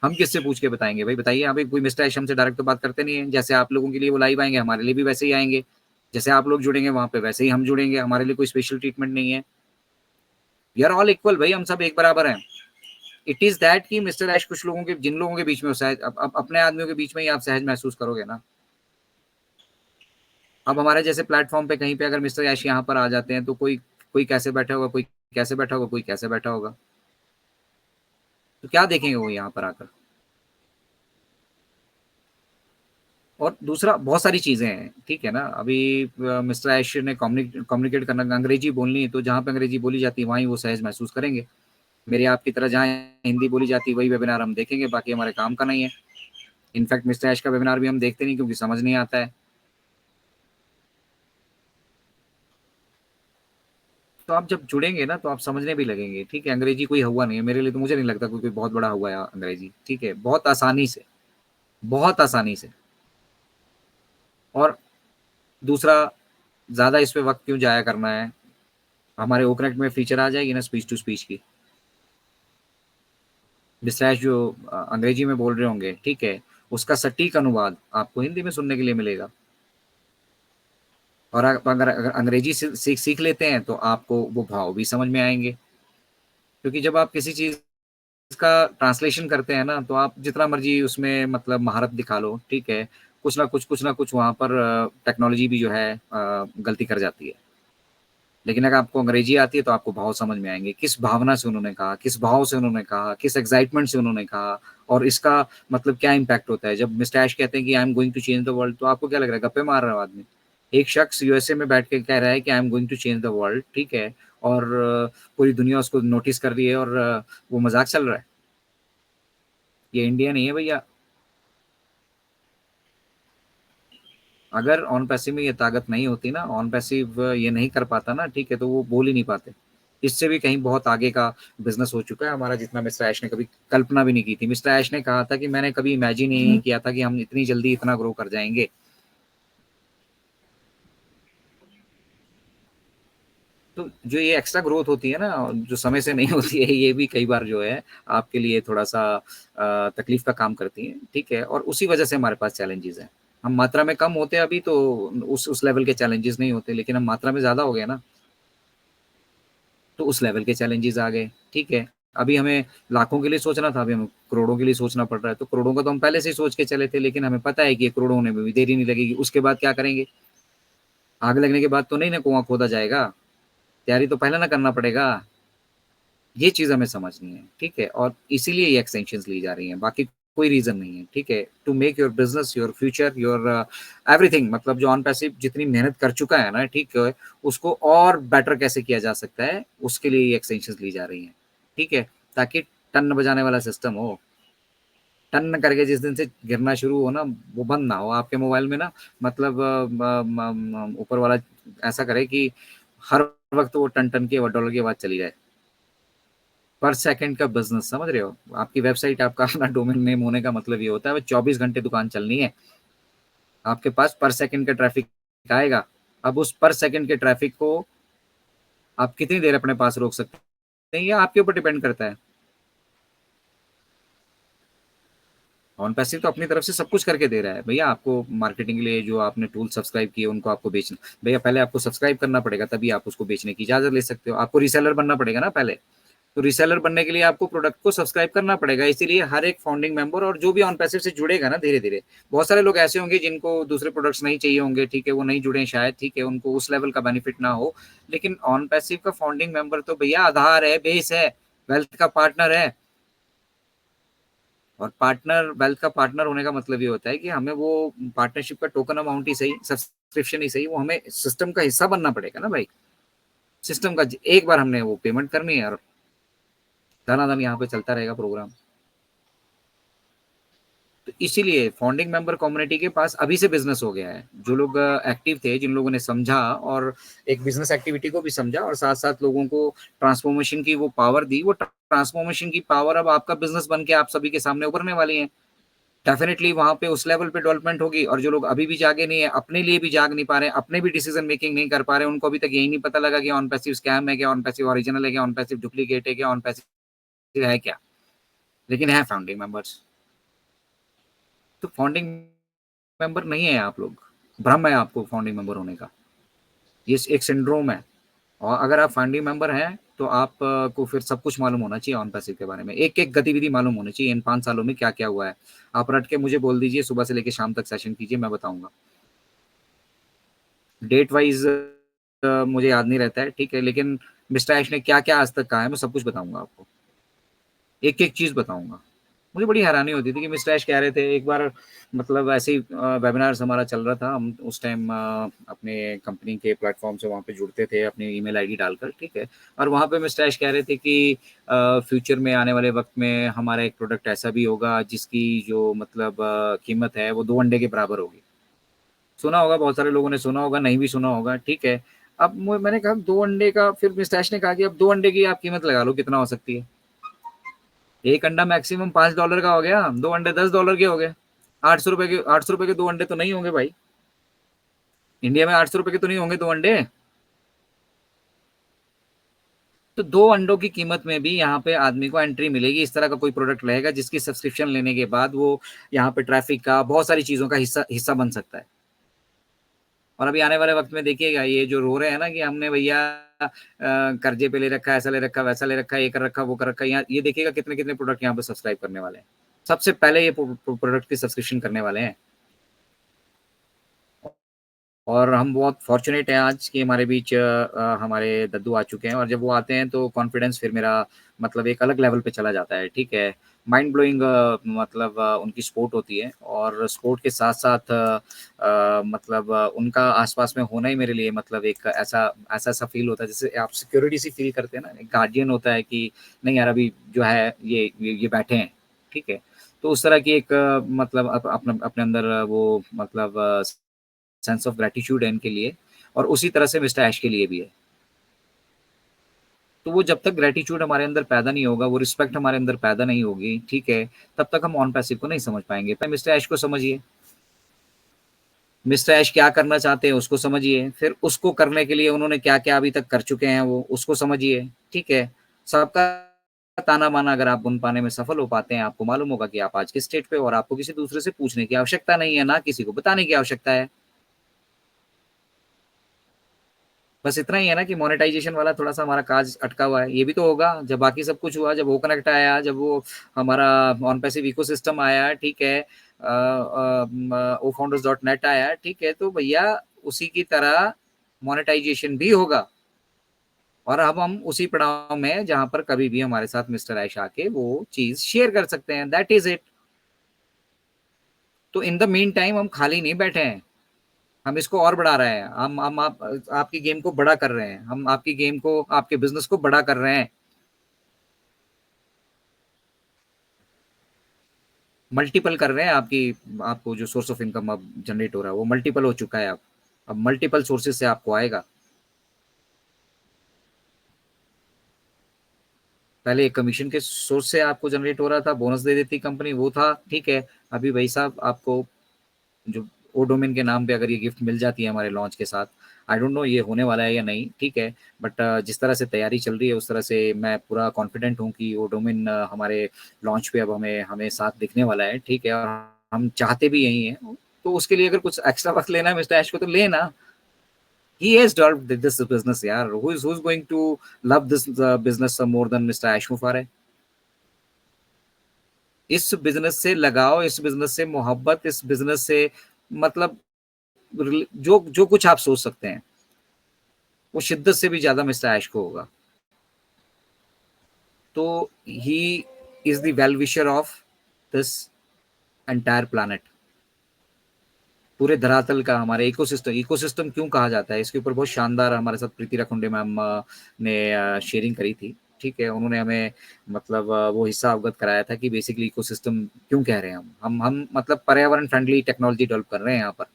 हम किससे पूछ के बताएंगे भाई, बताइए। अभी कोई मिस्टर एशम से डायरेक्ट तो बात करते नहीं है। जैसे आप लोगों के लिए वो लाइव आएंगे, हमारे लिए भी वैसे ही आएंगे। जैसे आप लोग जुड़ेंगे वहां पे, वैसे ही हम जुड़ेंगे। हमारे लिए कोई स्पेशल ट्रीटमेंट नहीं है। वी आर ऑल इक्वल भाई, हम सब एक बराबर हैं। इट इज दैट कि मिस्टर ऐश कुछ लोगों के, जिन लोगों के बीच में सहज, अब अपने आदमियों के बीच में ही आप सहज महसूस करोगे ना। अब हमारे जैसे प्लेटफॉर्म पे कहीं पे अगर मिस्टर ऐश यहाँ पर आ जाते हैं तो कोई कोई कैसे बैठा होगा, कोई कैसे बैठा होगा, कोई कैसे बैठा होगा, तो क्या देखेंगे वो यहाँ पर आकर। और दूसरा बहुत सारी चीजें हैं, ठीक है ना। अभी मिस्टर ऐश ने कम्युनिकेट करना, अंग्रेजी बोलनी है, तो जहाँ पे अंग्रेजी बोली जाती है वहीं वो सहज महसूस करेंगे। मेरे आपकी तरह जहाँ हिंदी बोली जाती है वही वेबिनार हम देखेंगे, बाकी हमारे काम का नहीं है। इनफैक्ट मिस्टर ऐश का वेबिनार भी हम देखते नहीं, क्योंकि समझ नहीं आता है। तो आप जब जुड़ेंगे ना तो आप समझने भी लगेंगे, ठीक है। अंग्रेजी कोई हुआ नहीं है मेरे लिए, तो मुझे नहीं लगता कोई कोई बहुत बड़ा हुआ है अंग्रेजी, ठीक है। बहुत आसानी से, बहुत आसानी से। और दूसरा, ज्यादा इस पे वक्त क्यों जाया करना है। हमारे ओकनेक्ट में फीचर आ जाएगी ना स्पीच टू स्पीच की, डिस्ट्रैश जो अंग्रेजी में बोल रहे होंगे, ठीक है, उसका सटीक अनुवाद आपको हिंदी में सुनने के लिए मिलेगा। और अगर अंग्रेजी सीख लेते हैं तो आपको वो भाव भी समझ में आएंगे। क्योंकि जब आप किसी चीज का ट्रांसलेशन करते हैं ना, तो आप जितना मर्जी उसमें मतलब महारत दिखा लो, ठीक है, कुछ ना कुछ वहां पर टेक्नोलॉजी भी जो है गलती कर जाती है। लेकिन अगर आपको अंग्रेजी आती है तो आपको भाव समझ में आएंगे, किस भावना से उन्होंने कहा, किस भाव से उन्होंने कहा, किस एक्साइटमेंट से उन्होंने कहा, और इसका मतलब क्या इम्पैक्ट होता है। जब मिस्टर ऐश कहते हैं कि I am going to change the world, तो आपको क्या लग रहा है, गप्पे मार रहा है आदमी। एक शख्स यूएसए में बैठ के कह रहा है कि I am going to change the world, ठीक है, और पूरी दुनिया उसको नोटिस कर रही है, और वो मजाक चल रहा है। ये इंडिया नहीं है भैया। अगर ऑन पैसिव में ये ताकत नहीं होती ना, ऑन पैसिव ये नहीं कर पाता ना, ठीक है, तो वो बोल ही नहीं पाते। इससे भी कहीं बहुत आगे का बिजनेस हो चुका है हमारा, जितना मिस्टर ऐश ने कभी कल्पना भी नहीं की थी। मिस्टर ऐश ने कहा था कि मैंने कभी इमेजिन ही नहीं किया था कि हम इतनी जल्दी इतना ग्रो कर जाएंगे। तो जो ये एक्स्ट्रा ग्रोथ होती है ना, जो समय से नहीं होती है, ये भी कई बार जो है आपके लिए थोड़ा सा तकलीफ का काम करती है, ठीक है। और उसी वजह से हमारे पास चैलेंजेस हैं। हम मात्रा में कम होते अभी तो उस लेवल के चैलेंजेस नहीं होते, लेकिन हम मात्रा में ज्यादा हो गए ना, तो उस लेवल के चैलेंजेस आ गए, ठीक है। अभी हमें लाखों के लिए सोचना था, अभी हमें करोड़ों के लिए सोचना पड़ रहा है। तो करोड़ों का तो हम पहले से ही सोच के चले थे, लेकिन हमें पता है कि ये करोड़ों होने में भी देरी नहीं लगेगी। उसके बाद क्या करेंगे, आग लगने के बाद तो नहीं ना कुआं खोदा जाएगा, तैयारी तो पहले ना करना पड़ेगा। ये चीज़ हमें समझनी है, ठीक है? और इसीलिए ये एक्सटेंशंस ली जा रही हैं, बाकी कोई रीज़न नहीं है, ठीक है? To make your business, your future, your everything, मतलब जो ऑन पैसिव जितनी मेहनत कर चुका है ना, ठीक है? उसको और बेटर कैसे किया जा सकता है, उसके लिए ये एक्सटेंशंस ली जा रही हैं, ठीक है? ताकि टन बजाने वाला सिस्टम हो, टन करके जिस दिन से गिरना शुरू हो ना, वो बंद ना हो आपके मोबाइल में ना, मतलब ऊपर वाला ऐसा करे कि हर वक़्त वो टन-टन की डॉलर की आवाज़ चली जाए। पर सेकंड का बिजनेस, समझ रहे हो? आपकी वेबसाइट, आपका अपना डोमेन नेम होने का मतलब ये होता है 24 घंटे दुकान चलनी है, आपके पास पर सेकंड का ट्रैफिक आएगा। अब उस पर सेकंड के ट्रैफिक को आप कितनी देर अपने पास रोक सकते हैं, ये आपके ऊपर डिपेंड करता है। ऑन पैसिव तो अपनी तरफ से सब कुछ करके दे रहा है भैया, आपको मार्केटिंग के लिए जो आपने टूल सब्सक्राइब किए उनको आपको बेचना, भैया पहले आपको सब्सक्राइब करना पड़ेगा, तभी आप उसको बेचने की इजाजत ले सकते हो। आपको रीसेलर बनना पड़ेगा ना पहले, तो रीसेलर बनने के लिए आपको प्रोडक्ट को सब्सक्राइब करना पड़ेगा। इसीलिए हर एक फाउंडिंग मेंबर और जो भी ऑन पैसिव से जुड़ेगा ना, धीरे धीरे, बहुत सारे लोग ऐसे होंगे जिनको दूसरे प्रोडक्ट्स नहीं चाहिए होंगे, ठीक है, वो नहीं जुड़े शायद, ठीक है, उनको उस लेवल का बेनिफिट ना हो, लेकिन ऑन पैसिव का फाउंडिंग मेंबर तो भैया आधार है, बेस है, वेल्थ का पार्टनर है। और पार्टनर, वेल्थ का पार्टनर होने का मतलब ये होता है कि हमें वो पार्टनरशिप का टोकन अमाउंट ही सही, सब्सक्रिप्शन ही सही, वो हमें सिस्टम का हिस्सा बनना पड़ेगा ना भाई। सिस्टम का एक बार हमने वो पेमेंट करनी है और धनाधन यहाँ पे चलता रहेगा प्रोग्राम। तो इसीलिए फाउंडिंग मेंबर कम्युनिटी के पास अभी से बिजनेस हो गया है। जो लोग एक्टिव थे, जिन लोगों ने समझा और एक बिजनेस एक्टिविटी को भी समझा और साथ साथ लोगों को ट्रांसफॉर्मेशन की वो पावर दी, वो ट्रांसफॉर्मेशन की पावर अब आपका बिजनेस बन के आप सभी के सामने उभरने वाली है। डेफिनेटली वहां पे उस लेवल पे डेवलपमेंट होगी। और जो लोग अभी भी जागे नहीं है, अपने लिए भी जाग नहीं पा रहे, अपने भी डिसीजन मेकिंग नहीं कर पा रहे, उनको अभी तक यही नहीं पता लगा कि ऑन पैसिव स्कैम है क्या, ऑन पैसिव ओरिजिनल है क्या, ऑन पैसिव डुप्लीकेट है क्या, ऑन पैसिव है क्या, लेकिन है फाउंडिंग मेंबर्स। तो फाउंडिंग मेंबर नहीं है आप लोग, भ्रम है आपको फाउंडिंग मेंबर होने का, ये एक सिंड्रोम है। और अगर आप फाउंडिंग मेंबर हैं तो आप को फिर सब कुछ मालूम होना चाहिए ऑन पैसिव के बारे में, एक एक गतिविधि मालूम होनी चाहिए, इन 5 सालों में क्या क्या हुआ है। आप रट के मुझे बोल दीजिए, सुबह से लेकर शाम तक सेशन कीजिए, मैं बताऊंगा। डेट वाइज मुझे याद नहीं रहता है, ठीक है, लेकिन मिस्टर ऐश ने क्या क्या आज तक कहा है मैं सब कुछ बताऊंगा आपको, एक एक चीज बताऊंगा। मुझे बड़ी हैरानी होती थी कि मिस्टर ऐश कह रहे थे एक बार, मतलब ऐसे ही वेबिनार्स हमारा चल रहा था, हम उस टाइम अपने कंपनी के प्लेटफॉर्म से वहाँ पे जुड़ते थे अपनी ईमेल आईडी डालकर, ठीक है, और वहाँ पे मिस्टर ऐश कह रहे थे कि फ्यूचर में आने वाले वक्त में हमारा एक प्रोडक्ट ऐसा भी होगा जिसकी जो मतलब कीमत है वो 2 अंडे के बराबर होगी। सुना होगा, बहुत सारे लोगों ने सुना होगा, नहीं भी सुना होगा, ठीक है। अब मैंने कहा 2 अंडे का, फिर मिस्टर ऐश ने कहा कि अब 2 अंडे की आप कीमत लगा लो कितना हो सकती है। एक अंडा मैक्सिमम $5 का हो गया, 2 अंडे $10 के हो गए। 800 रुपए के, 800 रुपए के 2 अंडे तो नहीं होंगे भाई, इंडिया में 800 रुपए के तो नहीं होंगे 2 अंडे। तो 2 अंडों की कीमत में भी यहाँ पे आदमी को एंट्री मिलेगी, इस तरह का कोई प्रोडक्ट रहेगा जिसकी सब्सक्रिप्शन लेने के बाद वो यहाँ पे ट्रैफिक का, बहुत सारी चीजों का हिस्सा हिस्सा बन सकता है। और अभी आने वाले वक्त में देखिएगा, ये जो रो रहे हैं ना कि हमने भैया कर्जे पे ले रखा है, ऐसा ले रखा, वैसा ले रखा, ये कर रखा, वो कर रखा, यहाँ ये देखिएगा कितने कितने प्रोडक्ट यहाँ पे सब्सक्राइब करने वाले हैं, सबसे पहले ये प्रोडक्ट की सब्सक्रिप्शन करने वाले हैं। और हम बहुत फॉर्चुनेट हैं आज कि हमारे बीच हमारे दद्दू आ चुके हैं, और जब वो आते हैं तो कॉन्फिडेंस फिर मेरा मतलब एक अलग लेवल पे चला जाता है, ठीक है। माइंड ब्लोइंग मतलब उनकी सपोर्ट होती है, और सपोर्ट के साथ साथ मतलब उनका आसपास में होना ही मेरे लिए मतलब एक ऐसा ऐसा ऐसा फील होता है जैसे आप सिक्योरिटी सी फील करते हैं ना, एक गार्जियन होता है कि नहीं यार अभी जो है ये बैठे हैं, ठीक है। तो उस तरह की एक मतलब अपने अपने अंदर वो मतलब सेंस ऑफ ग्रेटिट्यूड है इनके लिए, और उसी तरह से मिस्टर ऐश के लिए भी है। तो वो जब तक ग्रेटिट्यूड हमारे अंदर पैदा नहीं होगा, वो रिस्पेक्ट हमारे अंदर पैदा नहीं होगी, ठीक है, तब तक हम ऑन पैसिव को नहीं समझ पाएंगे। पहले मिस्टर ऐश को समझिए, मिस्टर ऐश क्या करना चाहते हैं उसको समझिए, फिर उसको करने के लिए उन्होंने क्या क्या अभी तक कर चुके हैं वो उसको समझिए, ठीक है। सबका ताना माना अगर आप बुन पाने में सफल हो पाते हैं, आपको मालूम होगा कि आप आज के स्टेट पे, और आपको किसी दूसरे से पूछने की आवश्यकता नहीं है, ना किसी को बताने की आवश्यकता है। बस इतना ही है ना कि मोनेटाइजेशन वाला थोड़ा सा हमारा काज अटका हुआ है, ये भी तो होगा जब बाकी सब कुछ हुआ, जब वो कनेक्ट आया, जब वो हमारा ऑन पैसिव इकोसिस्टम आया, ठीक है, ओ फाउंडर्स डॉट नेट आया, ठीक है, तो भैया उसी की तरह मोनेटाइजेशन भी होगा। और अब हम उसी पड़ाव में हैं जहां पर कभी भी हमारे साथ मिस्टर ऐश आके वो चीज शेयर कर सकते हैं, दैट इज इट। तो इन द मीन टाइम हम खाली नहीं बैठे हैं, हम इसको और बढ़ा रहे हैं, हम आपकी गेम को बड़ा कर रहे हैं, हम आपकी गेम को, आपके बिजनेस को बड़ा कर रहे हैं, मल्टीपल कर रहे हैं आपकी, आपको जो सोर्स ऑफ इनकम अब जनरेट हो रहा है वो मल्टीपल हो चुका है। अब मल्टीपल सोर्सेज से आपको आएगा। पहले एक कमीशन के सोर्स से आपको जनरेट हो रहा था, बोनस दे देती कंपनी, वो था, ठीक है। अभी भाई साहब आपको जो ओ डोमेन के नाम पे अगर ये गिफ्ट मिल जाती है हमारे लॉन्च के साथ, आई डोंट नो ये होने वाला है या नहीं, ठीक है। बट जिस तरह से तैयारी चल रही है उस तरह से मैं पूरा कॉन्फिडेंट हूँ कि ओ डोमेन हमारे लॉन्च पे अब हमें हमें साथ दिखने वाला है, ठीक है। और हम चाहते भी यही हैं, तो उसके लिए अगर कुछ एक्स्ट्रा वक्त लेना है मिस्टर ऐश को तो लेना। He has developed this business, यार। Who's going to love this business more than Mr. Ash Mufareh? इस बिजनेस से लगाओ, इस बिजनेस से मोहब्बत, इस बिजनेस से मतलब जो जो कुछ आप सोच सकते हैं वो शिद्दत से भी ज्यादा मिस्टर ऐश को होगा। तो he is the well wisher of this entire planet, पूरे धरातल का। हमारे इकोसिस्टम, इकोसिस्टम क्यों कहा जाता है, इसके ऊपर बहुत शानदार हमारे साथ प्रीति रखुंडे मैम ने शेयरिंग करी थी, ठीक है। उन्होंने हमें मतलब वो हिस्सा अवगत कराया था कि बेसिकली इकोसिस्टम क्यों कह रहे हैं हम मतलब पर्यावरण फ्रेंडली टेक्नोलॉजी डेवलप कर रहे हैं यहाँ पर।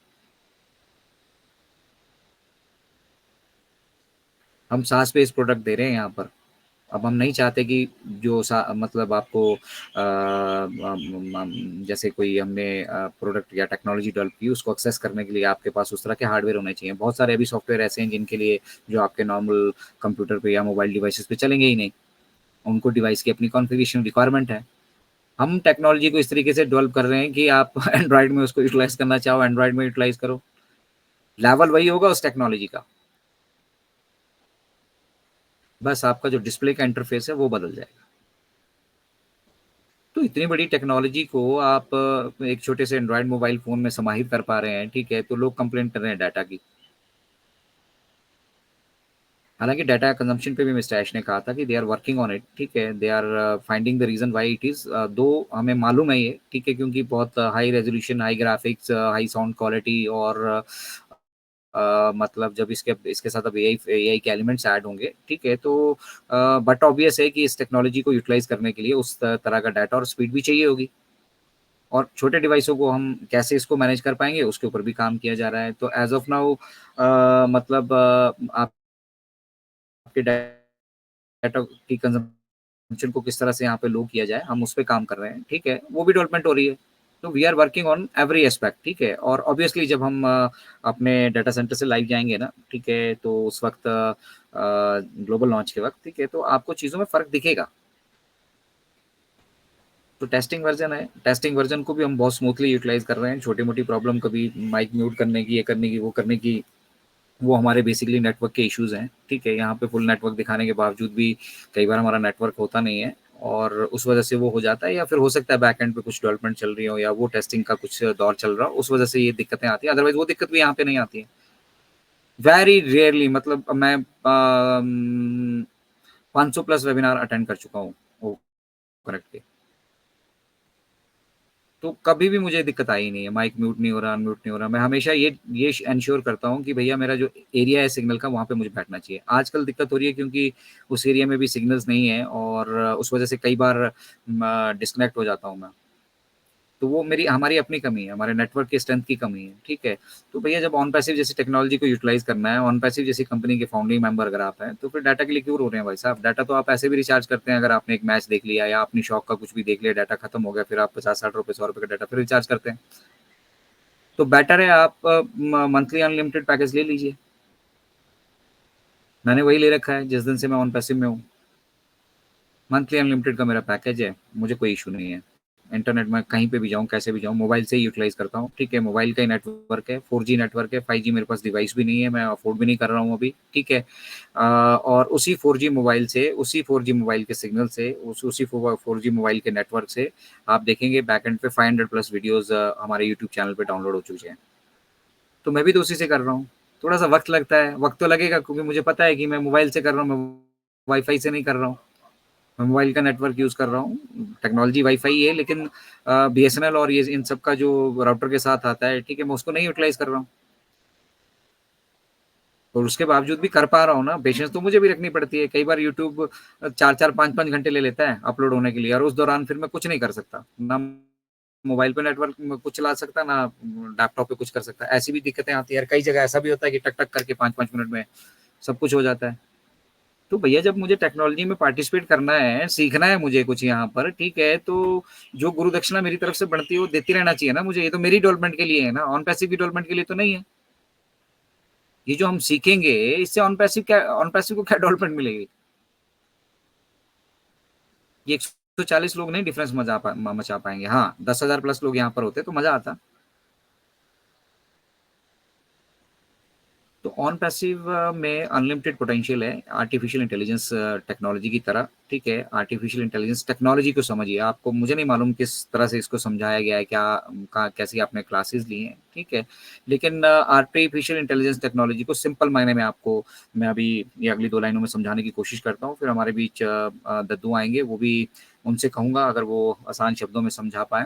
हम सांस पे इस प्रोडक्ट दे रहे हैं यहाँ पर। अब हम नहीं चाहते कि जो मतलब आपको जैसे कोई हमने प्रोडक्ट या टेक्नोलॉजी डेवलप की उसको एक्सेस करने के लिए आपके पास उस तरह के हार्डवेयर होने चाहिए। बहुत सारे अभी सॉफ्टवेयर ऐसे हैं जिनके लिए जो आपके नॉर्मल कंप्यूटर पे या मोबाइल डिवाइसेस पे चलेंगे ही नहीं, उनको डिवाइस की अपनी कॉन्फ़िगरेशन रिक्वायरमेंट है। हम टेक्नोलॉजी को इस तरीके से डेवलप कर रहे हैं कि आप एंड्रॉइड में उसको यूटिलाइज करना चाहो एंड्रॉइड में यूटिलाइज करो, लेवल वही होगा उस टेक्नोलॉजी का, बस आपका जो डिस्प्ले का इंटरफेस है वो बदल जाएगा। तो इतनी बड़ी टेक्नोलॉजी को आप एक छोटे से एंड्रॉयड मोबाइल फोन में समाहित कर पा रहे हैं, ठीक है। तो लोग कंप्लेंट कर रहे हैं डाटा की। हालांकि डाटा कंजम्पशन पे भी मिस्टर ऐश ने कहा था कि they are working on it, ठीक है। They are finding the reason why it is, though हमें मालूम है ये, ठीक है, क्योंकि बहुत high resolution, high graphics, high sound quality और मतलब जब इसके इसके साथ अब एआई के एलिमेंट्स ऐड होंगे, ठीक है। तो बट ऑब्वियस है कि इस टेक्नोलॉजी को यूटिलाइज करने के लिए उस तरह का डाटा और स्पीड भी चाहिए होगी। और छोटे डिवाइसों को हम कैसे इसको मैनेज कर पाएंगे उसके ऊपर भी काम किया जा रहा है। तो एज ऑफ नाउ मतलब आपके डाटा की कंजम्पशन को किस तरह से यहाँ पे लो किया जाए हम उस पर काम कर रहे हैं, ठीक है। वो भी डेवलपमेंट हो रही है। तो we are working on every aspect, ठीक है। और ऑब्वियसली जब हम अपने डाटा सेंटर से लाइव जाएंगे ना, ठीक है, तो उस वक्त ग्लोबल लॉन्च के वक्त, ठीक है, तो आपको चीज़ों में फ़र्क दिखेगा। तो टेस्टिंग वर्जन है, टेस्टिंग वर्जन को भी हम बहुत स्मूथली यूटिलाइज कर रहे हैं। छोटी मोटी प्रॉब्लम, कभी माइक म्यूट करने की, ये करने की, वो करने की, वो हमारे बेसिकली नेटवर्क के इश्यूज हैं, ठीक है। यहाँ पे फुल नेटवर्क दिखाने के बावजूद भी कई बार हमारा नेटवर्क होता नहीं है और उस वजह से वो हो जाता है, या फिर हो सकता है बैक एंड पे कुछ डेवलपमेंट चल रही हो या वो टेस्टिंग का कुछ दौर चल रहा हो, उस वजह से ये दिक्कतें आती हैं। अदरवाइज वो दिक्कत भी यहाँ पे नहीं आती है। वेरी रेयरली, मतलब मैं 500 प्लस वेबिनार अटेंड कर चुका हूँ वो करेक्ट। तो कभी भी मुझे दिक्कत आई नहीं है, माइक म्यूट नहीं हो रहा, अनम्यूट नहीं हो रहा। मैं हमेशा ये इंश्योर करता हूँ कि भैया मेरा जो एरिया है सिग्नल का वहाँ पे मुझे बैठना चाहिए। आजकल दिक्कत हो रही है क्योंकि उस एरिया में भी सिग्नल्स नहीं है और उस वजह से कई बार डिस्कनेक्ट हो जाता हूँ मैं। तो वो मेरी हमारी अपनी कमी है, हमारे नेटवर्क की स्ट्रेंथ की कमी है, ठीक है। तो भैया जब ऑन पैसिव जैसी टेक्नोलॉजी को यूटिलाइज करना है, ऑन पैसिव जैसी कंपनी के फाउंडिंग मेंबर अगर आप हैं, तो फिर डाटा के लिए क्यों रो रहे हैं भाई साहब। डाटा तो आप ऐसे भी रिचार्ज करते हैं, अगर आपने एक मैच देख लिया या अपनी शौक का कुछ भी देख लिया, डाटा खत्म हो गया, फिर आप 50-60 रुपए, 100 रुपए का डाटा फिर रिचार्ज करते हैं। तो बेटर है आप मंथली अनलिमिटेड पैकेज ले लीजिए। मैंने वही ले रखा है जिस दिन से मैं ऑन पैसिव में हूँ। मंथली अनलिमिटेड का मेरा पैकेज है, मुझे कोई इशू नहीं है। इंटरनेट में कहीं पे भी जाऊँ, कैसे भी जाऊँ, मोबाइल से ही यूटिलाइज करता हूँ, ठीक है। मोबाइल का ही नेटवर्क है, 4G नेटवर्क है, 5G मेरे पास डिवाइस भी नहीं है, मैं अफोर्ड भी नहीं कर रहा हूँ अभी, ठीक है। और उसी 4G मोबाइल से, उसी 4G मोबाइल के सिग्नल से, उसी 4G मोबाइल के नेटवर्क से आप देखेंगे बैक एंड पे 500 प्लस वीडियोज हमारे यूट्यूब चैनल पे डाउनलोड हो चुके हैं। तो मैं भी तो उसी से कर रहा हूँ। थोड़ा सा वक्त लगता है, वक्त तो लगेगा क्योंकि मुझे पता है कि मैं मोबाइल से कर रहा हूँ, मैं वाईफाई से नहीं कर रहा हूँ, मैं मोबाइल का नेटवर्क यूज कर रहा हूँ। टेक्नोलॉजी वाईफाई है, लेकिन बीएसएनएल और ये इन सब का जो राउटर के साथ आता है, ठीक है, मैं उसको नहीं यूटिलाइज कर रहा हूँ। और उसके बावजूद भी कर पा रहा हूँ ना, पेशेंस तो मुझे भी रखनी पड़ती है। कई बार यूट्यूब 4-4 5-5 घंटे ले लेता है अपलोड होने के लिए, और उस दौरान फिर मैं कुछ नहीं कर सकता ना, मोबाइल पे नेटवर्क में कुछ चला सकता ना, लैपटॉप पे कुछ कर सकता। ऐसी भी दिक्कतें आती है यार, कई जगह ऐसा भी होता है कि टक टक करके 5-5 मिनट में सब कुछ हो जाता है। तो भैया जब मुझे टेक्नोलॉजी में पार्टिसिपेट करना है, सीखना है मुझे कुछ यहाँ पर, ठीक है, तो जो गुरु दक्षिणा मेरी तरफ से बढ़ती है वो देती रहना चाहिए ना मुझे। ये तो मेरी डेवलपमेंट के लिए है ना, ऑन पैसिव की डेवलपमेंट के लिए तो नहीं है। ये जो हम सीखेंगे, इससे ऑन पैसिव को क्या डेवलपमेंट मिलेगी? ये 140 लोग नहीं डिफरेंस मचा पाएंगे। हाँ, 10,000 प्लस लोग यहाँ पर होते तो मजा आता। तो ऑन पैसिव में अनलिमिटेड पोटेंशियल है, आर्टिफिशियल इंटेलिजेंस टेक्नोलॉजी की तरह। ठीक है, आर्टिफिशियल इंटेलिजेंस टेक्नोलॉजी को समझिए। आपको, मुझे नहीं मालूम किस तरह से इसको समझाया गया है, क्या कैसी आपने क्लासेस ली हैं, ठीक है, लेकिन आर्टिफिशियल इंटेलिजेंस टेक्नोलॉजी को सिंपल मायने में आपको मैं अभी ये अगली 2 लाइनों में समझाने की कोशिश करता हूँ। फिर हमारे बीच दद्दू आएंगे, वो भी उनसे कहूंगा अगर वो आसान शब्दों में समझा पाए।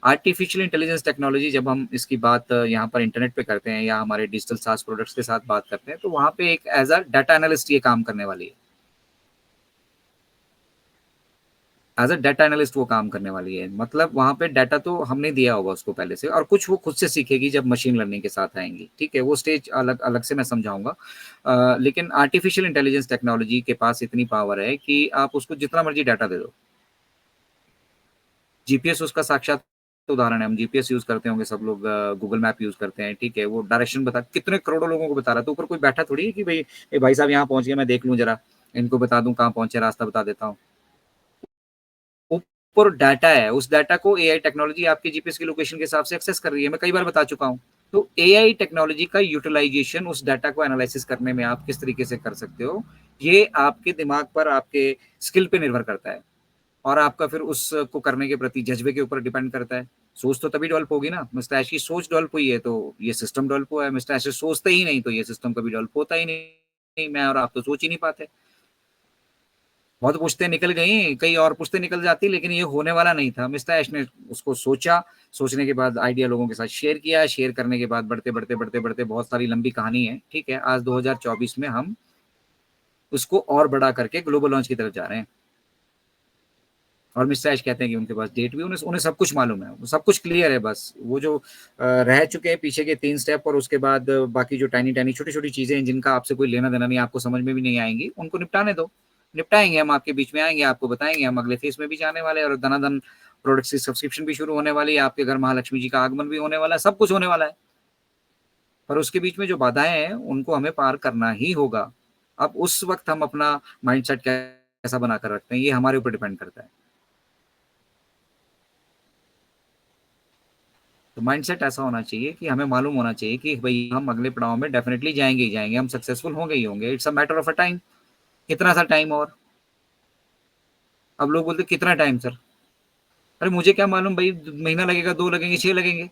आर्टिफिशियल इंटेलिजेंस टेक्नोलॉजी जब हम इसकी बात यहाँ पर इंटरनेट पे करते हैं या हमारे डिजिटल सास प्रोडक्ट्स के साथ बात करते हैं, तो वहाँ पे एक एज अ डाटा एनालिस्ट ये काम करने वाली है। एज अ डाटा एनालिस्ट वो काम करने वाली है, मतलब वहाँ पे डाटा तो हमने दिया होगा उसको पहले से, और कुछ वो खुद से सीखेगी जब मशीन लर्निंग के साथ आएंगी। ठीक है, वो स्टेज अलग अलग से मैं समझाऊंगा। लेकिन आर्टिफिशियल इंटेलिजेंस टेक्नोलॉजी के पास इतनी पावर है कि आप उसको जितना मर्जी डाटा दे दो। जीपीएस उसका साक्षात उदाहरण है। हम जीपीएस यूज करते होंगे सब लोग, गूगल मैप यूज करते हैं, ठीक है, वो डायरेक्शन बता, कितने करोड़ों लोगों को बता रहा है। तो ऊपर कोई बैठा थोड़ी है कि भाई ए भाई साहब यहाँ पहुंच गए, मैं देख लूं जरा, इनको बता दूं कहाँ पहुंचे, रास्ता बता देता हूँ। ऊपर डाटा है, उस डाटा को एआई टेक्नोलॉजी आपके जीपीएस की लोकेशन के हिसाब से एक्सेस कर रही है, मैं कई बार बता चुका हूँ। तो एआई टेक्नोलॉजी का यूटिलाइजेशन उस डाटा को एनालिसिस करने में आप किस तरीके से कर सकते हो, ये आपके दिमाग पर, आपके स्किल पे निर्भर करता है, और आपका फिर उसको करने के प्रति जज्बे के ऊपर डिपेंड करता है। सोच तो तभी डेवलप होगी ना, मिस्टर ऐश की सोच डेवलप हुई है तो ये सिस्टम डेवलप हुआ है। मिस्टर ऐश सोचते ही नहीं तो ये सिस्टम कभी डेवलप होता ही नहीं। मैं और आप तो सोच ही नहीं पाते। बहुत पुश्ते निकल गई, कई और पुश्ते निकल जाती, लेकिन ये होने वाला नहीं था। मिस्टर ऐश ने उसको सोचा, सोचने के बाद आइडिया लोगों के साथ शेयर किया, शेयर करने के बाद बढ़ते बढ़ते बढ़ते बढ़ते बहुत सारी लंबी कहानी है, ठीक है, आज 2024 में हम उसको और बड़ा करके ग्लोबल लॉन्च की तरफ जा रहे हैं। और मिस्टर ऐश कहते हैं कि उनके पास डेट भी, उन्हें उन्हें सब कुछ मालूम है, सब कुछ क्लियर है। बस वो जो रह चुके हैं पीछे के 3 स्टेप, और उसके बाद बाकी जो टाइनी टाइनी छोटी छोटी चीजें हैं जिनका आपसे कोई लेना देना नहीं, आपको समझ में भी नहीं आएंगी, उनको निपटाने दो। निपटाएंगे हम, आपके बीच में आएंगे, आपको बताएंगे। हम अगले फेज में भी जाने वाले हैं, और धनाधन प्रोडक्ट की सब्सक्रिप्शन भी शुरू होने वाली है, आपके घर महालक्ष्मी जी का आगमन भी होने वाला है, सब कुछ होने वाला है। पर उसके बीच में जो बाधाएं हैं उनको हमें पार करना ही होगा। अब उस वक्त हम अपना माइंडसेट कैसा बनाकर रखते हैं, ये हमारे ऊपर डिपेंड करता है। तो माइंडसेट ऐसा होना चाहिए कि हमें मालूम होना चाहिए कि भाई हम अगले पड़ाव में डेफिनेटली जाएंगे ही जाएंगे, हम सक्सेसफुल होंगे ही होंगे। It's a matter of a time. कितना सा टाइम और? अब लोग बोलते कितना टाइम सर? अरे मुझे क्या मालूम भाई, महीना लगेगा, 2 लगेंगे, 6 लगेंगे।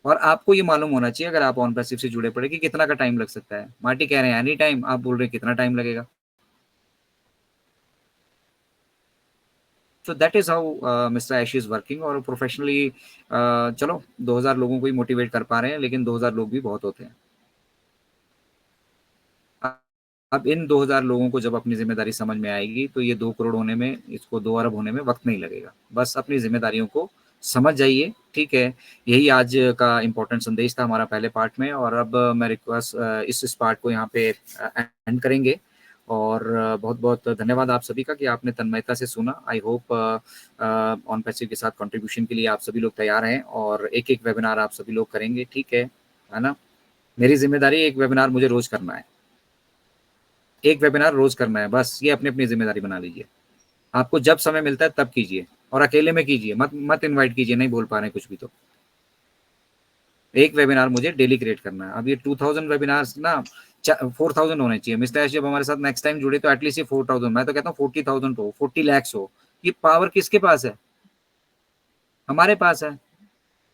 और आपको ये मालूम होना चाहिए अगर आप ऑन पैसिव से जुड़े पड़े कि कितना का टाइम लग सकता है। मार्टी कह रहे हैं एनी टाइम, आप बोल रहे हैं कितना टाइम लगेगा। तो that is how mister Ash is working. और प्रोफेशनली चलो 2000 लोगों को ही मोटिवेट कर पा रहे हैं, लेकिन 2000 लोग भी बहुत होते हैं। अब इन 2000 लोगों को जब अपनी जिम्मेदारी समझ में आएगी तो ये 2 करोड़ होने में, इसको 2 अरब होने में वक्त नहीं लगेगा। बस अपनी जिम्मेदारियों को समझ जाइए, ठीक है। यही आज का इम्पोर्टेंट संदेश था हमारा पहले पार्ट में। और अब मैं रिक्वेस्ट इस पार्ट को यहाँ पे एंड करेंगे। और बहुत बहुत धन्यवाद आप सभी का कि आपने तन्मयता से सुना। आई होप ऑन पैसिव के साथ कंट्रीब्यूशन के लिए आप सभी लोग तैयार हैं, और एक एक वेबिनार आप सभी लोग करेंगे, ठीक है ना? मेरी जिम्मेदारी, एक वेबिनार मुझे रोज करना है, एक वेबिनार रोज करना है, बस ये अपनी अपनी जिम्मेदारी बना लीजिए। आपको जब समय मिलता है तब कीजिए, और अकेले में कीजिए, मत मत इनवाइट कीजिए, नहीं बोल पा रहे हैं कुछ भी तो। एक वेबिनार मुझे डेली क्रिएट करना है। अब ये 2000 वेबिनार्स ना 4000 होने चाहिए। मिस्टर जब हमारे साथ नेक्स्ट टाइम जुड़े तो एटलीस्ट ये 4000, मैं तो कहता हूँ 40,000 हो, 40 lakhs हो। ये पावर किसके पास है? हमारे पास है।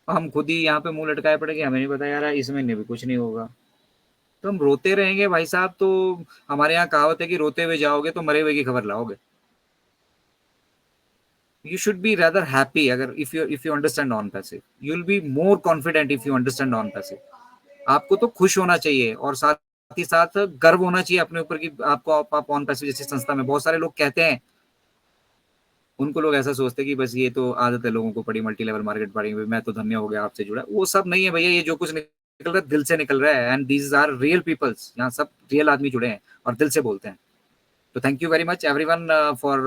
हम खुद ही यहाँ पे मुंह लटकाए पड़े कि हमें नहीं पता यार, इस महीने भी कुछ नहीं होगा। तो हम रोते रहेंगे भाई साहब, तो हमारे यहाँ कहावत है कि रोते हुए जाओगे तो मरे हुए की खबर लाओगे। You should be rather happy अगर if you understand on passive, you'll be more confident if you understand on passive। आपको तो खुश होना चाहिए और साथ ही साथ गर्व होना चाहिए अपने ऊपर कि आपको आप ऑन पैसिव जैसी संस्था में, बहुत सारे लोग कहते हैं, उनको लोग ऐसा सोचते हैं कि बस ये तो आदत है लोगों को, पड़ी मल्टी लेवल मार्केट पड़ी हुई, मैं तो धन्य हो गया आपसे जुड़ा, वो सब नहीं है भैया। ये जो कुछ निकल रहा है दिल से निकल रहा है, and these are real peoples, यहाँ सब रियल आदमी जुड़े हैं और दिल से बोलते हैं। तो thank you very much everyone for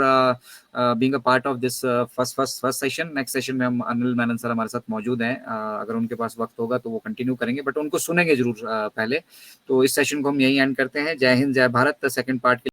being a part of this first session. Next session में हम अनिल मेनन सर हमारे साथ मौजूद हैं, अगर उनके पास वक्त होगा तो वो कंटिन्यू करेंगे, बट उनको सुनेंगे जरूर पहले। तो इस सेशन को हम यही एंड करते हैं। जय हिंद, जय भारत। Second part